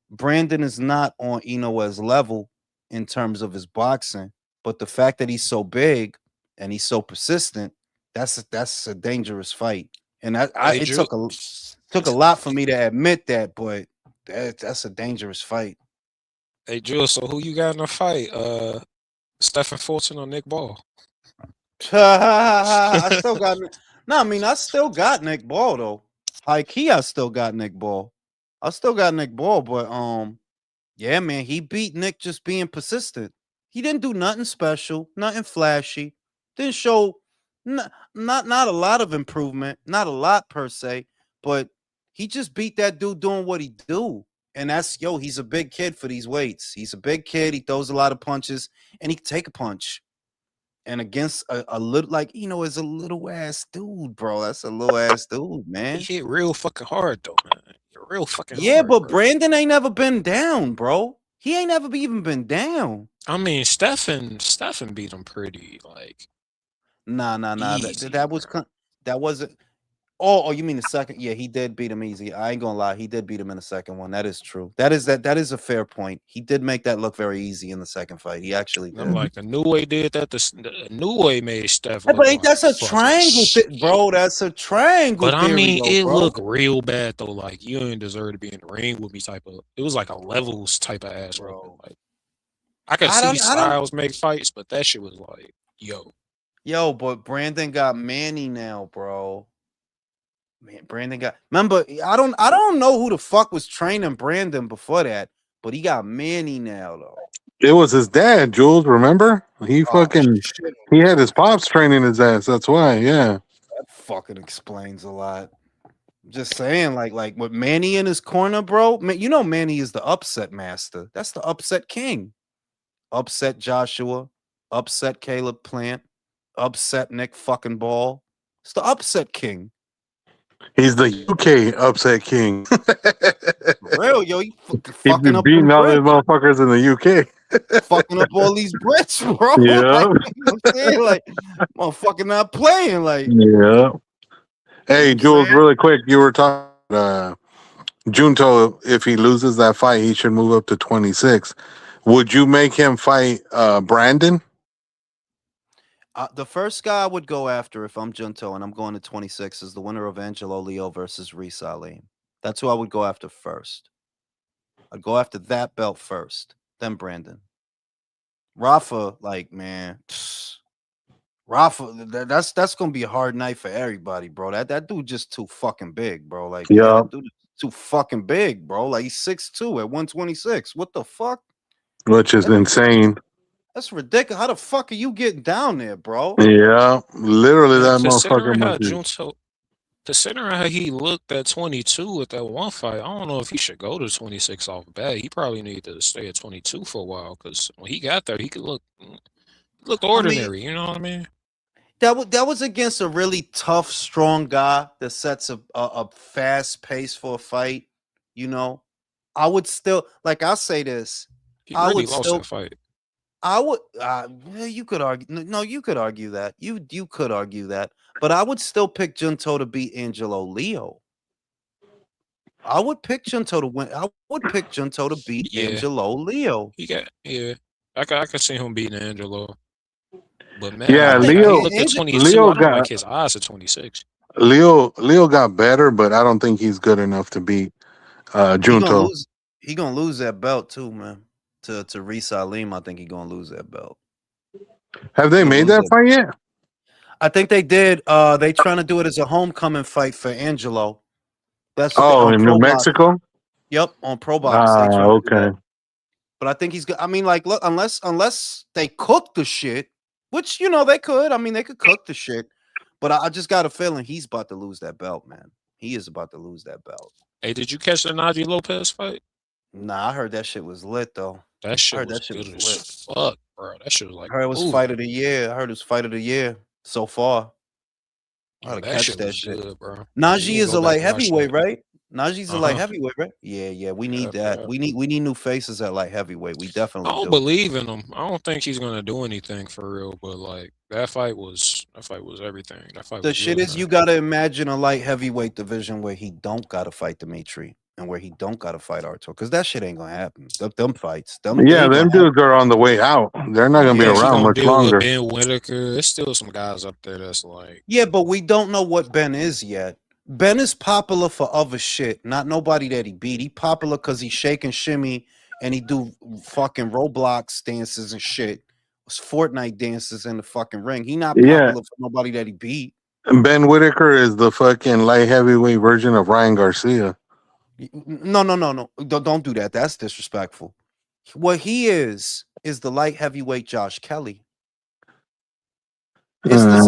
Brandon is not on Inoue's level in terms of his boxing, but the fact that he's so big and he's so persistent, that's a dangerous fight. And Hey, it Ju- took a lot for me to admit that, but that's a dangerous fight. hey, Jules. So who you got in the fight? Stephen Fulton or Nick Ball? I still got no. I mean, I still got Nick Ball though. High key, I still got Nick Ball. I still got Nick Ball, but yeah, man, he beat Nick just being persistent. He didn't do nothing special, nothing flashy. Didn't show not a lot of improvement, not a lot per se, but he just beat that dude doing what he do. And that's he's a big kid for these weights. He's a big kid. He throws a lot of punches, and he can take a punch. And against a little, like, is a little ass dude, bro. That's a little ass dude, He man. hit real fucking hard though, man. Real fucking Yeah, hard, but bro. Brandon ain't never been down, bro. He ain't never even been down. I mean, Stephen beat him pretty like Nah. easy. That was that wasn't. Oh, you mean the second? Yeah, he did beat him easy. I ain't gonna lie, he did beat him in the second one. That is true. That is a fair point. He did make that look very easy in the second fight. He actually And I'm did. like, the new way did that. The new way made Steph Yeah, look but ain't like that's a fucking triangle, shit. bro? That's a triangle But I theory, mean, though, it bro. looked real bad though. Like you didn't deserve to be in the ring with me. Type of. It was like a levels type of ass whooping. Bro, Like I could see I don't. Styles make fights, but that shit was like, Yo, but Brandon got Manny now, bro. Man, Brandon got. Remember, I don't know who the fuck was training Brandon before that, but he got Manny now, though. It was his dad, Jules. Remember? He Oh fucking shit! he had his pops training his ass. That's why. Yeah. That fucking explains a lot. Just saying, like with Manny in his corner, bro. Man, Manny is the upset master. That's the upset king. Upset Joshua, upset Caleb Plant, upset Nick fucking Ball. It's the upset king. He's the UK upset king. For real, yo, he He's fucking been up beating them all these Brits. motherfuckers in the UK. Fucking up all these Brits, bro. Yeah. Like, you know what I'm saying? Like, motherfucking not playing. Like, Yeah. you know what Hey, I'm Jules, saying? really quick, you were talking Junto, if he loses that fight, he should move up to 26. Would you make him fight Brandon? The first guy I would go after if I'm Junto and I'm going to 26 is the winner of Angelo Leo versus Reese Ali. That's who I would go after first. I'd go after that belt first, then Brandon. Rafa, like, man, Rafa, that's gonna be a hard night for everybody, bro. That dude just too fucking big, bro. Like, yeah, Yeah. that dude is too fucking big, bro. Like, he's 6'2" at 126. What the fuck? Which is insane. That's ridiculous. How the fuck are you getting down there, bro? Yeah. Literally, yo, that motherfucker must be. considering how he looked at 22 at that one fight, I don't know if he should go to 26 off bat. He probably needed to stay at 22 for a while because when he got there, he looked I mean, ordinary. You know what I mean? that was against a really tough, strong guy that sets a fast pace for a fight. You know, I would still like. I'll say this. He I really would lost still. that fight. I would. Yeah, you could argue. No, you could argue that. You could argue that. But I would still pick Junto to beat Angelo Leo. I would pick Junto to win. I would pick Junto to beat Yeah, Angelo Leo. I could see him beating Angelo. But man, Yeah, I think like how he Leo. looked at 22, Leo I don't like got his eyes at 26. Leo got better, but I don't think he's good enough to beat he gonna Junto. lose. He gonna lose that belt too, man. To Reese Salim, I think he gonna lose that belt. Have they He gonna made lose that that. fight yet? I think they did. They trying to do it as a homecoming fight for Angelo. That's what they Oh, on in New Pro Box. Mexico? Yep, on Pro Box they Ah, trying to do okay. that. But I think he's good. I mean, like, look, unless they cook the shit, which they could. I mean, they could cook the shit. But I just got a feeling he's about to lose that belt, man. He is about to lose that belt. Hey, did you catch the Najee Lopez fight? Nah, I heard that shit was lit though. That I shit heard was that shit good was as lit. fuck, bro. That shit was I like heard it was fight of the year. I heard it was fight of the year so far. I Yo, gotta that catch shit that was shit. good, bro. Najee We'll is go a back light and watch heavyweight, that. right? Najee's a light heavyweight, right? Yeah. We need that. Yeah. We need new faces at light heavyweight. We I definitely don't do. believe in him. I don't think he's gonna do anything for real. But like that fight was everything. That fight The was shit really is, you nice. gotta imagine a light heavyweight division where he don't gotta fight Dimitri and where he don't gotta fight Artur, because that shit ain't gonna happen. Them fights, they Yeah, ain't gonna them happen. dudes are on the way out. They're not I gonna don't be think Yeah, he's around gonna much deal with longer. Ben Whitaker. There's still some guys up there that's like yeah, but we don't know what Ben is yet. Ben is popular for other shit, not nobody that he beat. He popular because he shake and shimmy and he do fucking Roblox dances and shit. Fortnite dances in the fucking ring. He not Yeah, popular for nobody that he beat. Ben Whitaker is the fucking light heavyweight version of Ryan Garcia. No. Don't do that. That's disrespectful. What he is the light heavyweight Josh Kelly. It's this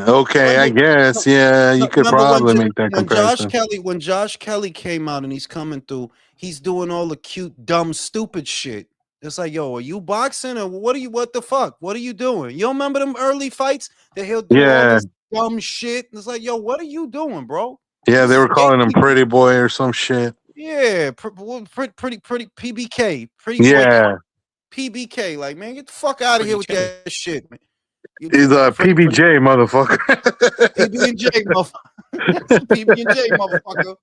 Okay, I remember guess. no, Yeah, you could remember probably make that comparison. When Josh Kelly came out and he's coming through, he's doing all the cute, dumb, stupid shit. It's like, yo, are you boxing or what the fuck? What are you doing? You don't remember them early fights that he'll do all Yeah, this dumb shit? It's like, yo, what are you doing, bro? yeah, This they is were calling him gatekeeping. Pretty Boy or some shit. Yeah, pretty PBK, pretty boy Yeah, PBK. Like, man, get the fuck out of here pretty with K. that shit, man. You he's a pretty PBJ motherfucker. PB and J, motherfucker. PB and J, motherfucker.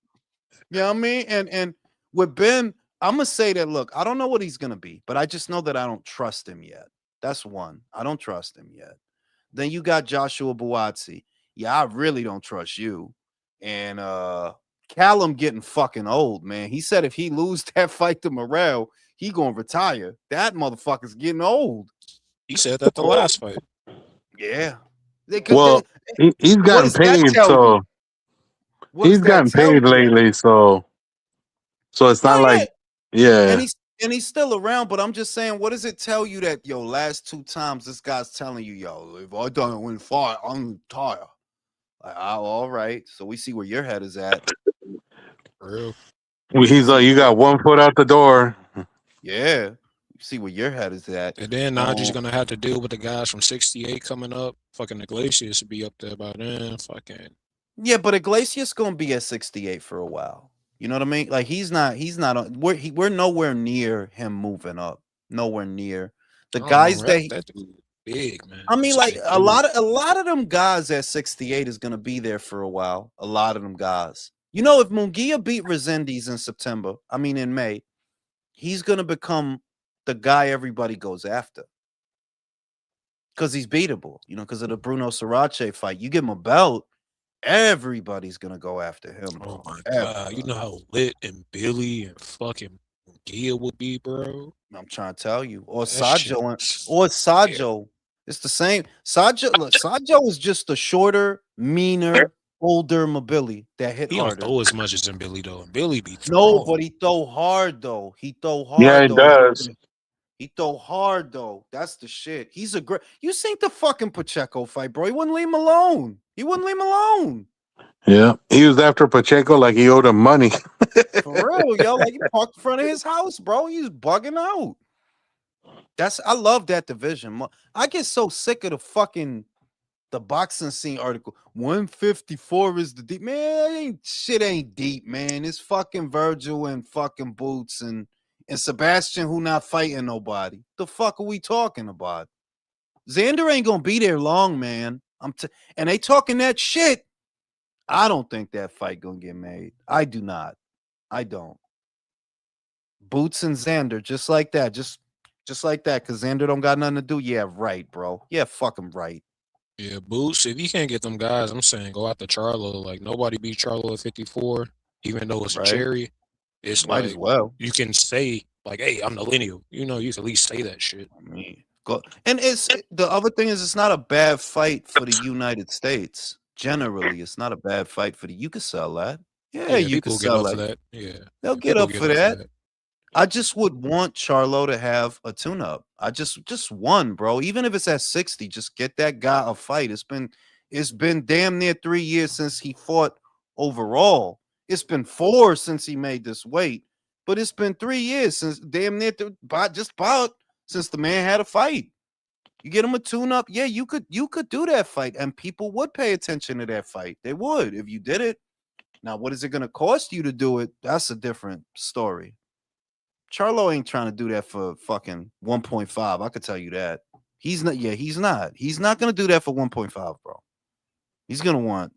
You know what I mean? And with Ben, I'm gonna say that. Look, I don't know what he's gonna be, but I just know that I don't trust him yet. That's one. I don't trust him yet. Then you got Joshua Buatsi. Yeah, I really don't trust you. And Callum getting fucking old, man. He said if he lose that fight to Morrell, he gonna retire. That motherfucker's getting old. He said that the last fight. Yeah. They could. Well, he's What gotten does that paid, tell you? so What he's does that gotten tell paid you? lately, so it's No, not like, yeah, yeah, and he's still around, but I'm just saying, what does it tell you that last two times this guy's telling you, if I don't win fight, I'm tired. Like, oh, all right. So we see where your head is at. For real. he's See like, where you got one foot out the door. yeah. See where your head is at. And then Najee's gonna have to deal with the guys from 68 coming up. Fucking Iglesias will be up there by then. Fucking Yeah, but Iglesias gonna be at 68 for a while. You know what I mean? Like he's not on. We're nowhere near him moving up. Nowhere near the I don't know. guys that That dude big, man. I mean, He's a like big a dude. lot of them guys at 68 is gonna be there for a while. A lot of them guys. You know, if Munguia beat Resendiz in September, I mean in May, he's gonna become the guy everybody goes after because he's beatable. You know, because of the Bruno Sarace fight. You give him a belt, everybody's gonna go after him, Oh bro. my god. You Everybody. know how lit and Billy and fucking Gia would be, bro? I'm trying to tell you, or That shit Sajo, is or fire. Sajo. It's the same. Sajo, look, Sajo is just a shorter, meaner, older Mobili that hit He don't harder. throw as much as in Billy though. And Billy be No, throwing. but he throw hard though. He throw Yeah, hard it though. does. He throw hard though. That's the shit. He's a great. You seen the fucking Pacheco fight, bro? He wouldn't leave him alone. He wouldn't leave him alone. Yeah, he was after Pacheco like he owed him money. For real, yo. Like he parked in front of his house, bro. He's bugging out. I love that division. I get so sick of the boxing scene article. 154 is the deep. Man, shit ain't deep, man. It's fucking Virgil and fucking Boots and Sebastian who not fighting nobody. The fuck are we talking about? Xander ain't gonna be there long, man. And they talking that shit. I don't think that fight gonna get made. I do not. I don't. Boots and Xander, just like that. Just like that, because Xander don't got nothing to do. Yeah, right, bro. Yeah, fuck him right. Yeah, Boots. If you can't get them guys, I'm saying go after Charlo. Like nobody beat Charlo at 54, even though it's a Right? cherry. It's Might as like well. you can say like, "Hey, I'm the lineal." You know, you can at least say that shit. I mean, go. And the other thing is, it's not a bad fight for the United States. Generally, it's not a bad fight for you could sell that. Yeah, Yeah, you could people will get sell up for that. that. Yeah, They'll yeah, get people up get for up for that. that. I just would want Charlo to have a tune-up. I just one, bro. Even if it's at 60, just get that guy a fight. It's been damn near 3 years since he fought overall. It's been 4 since he made this weight, but it's been 3 years since damn near just about since the man had a fight. You get him a tune-up, yeah, you could do that fight, and people would pay attention to that fight. They would if you did it. Now, what is it going to cost you to do it? That's a different story. Charlo ain't trying to do that for fucking 1.5. I could tell you that. He's not. Yeah, he's not. He's not going to do that for 1.5, bro. He's going to want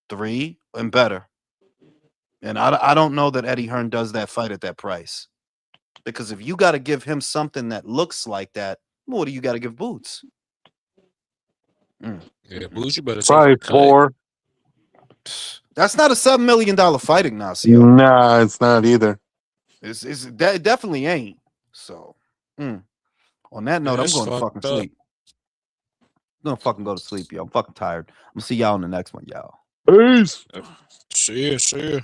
3 and better. And I don't know that Eddie Hearn does that fight at that price. Because if you got to give him something that looks like that, what do you got to give Boots? Yeah, Boots, you better take Probably a cut. 4. That's not a $7 million fight, Ignacio. Nah, it's not either. It definitely ain't. So, on that note, I'm That's going to fucked fucking up. sleep. I'm going to fucking go to sleep, yo. I'm fucking tired. I'm going to see y'all in the next one, y'all. Peace. See ya.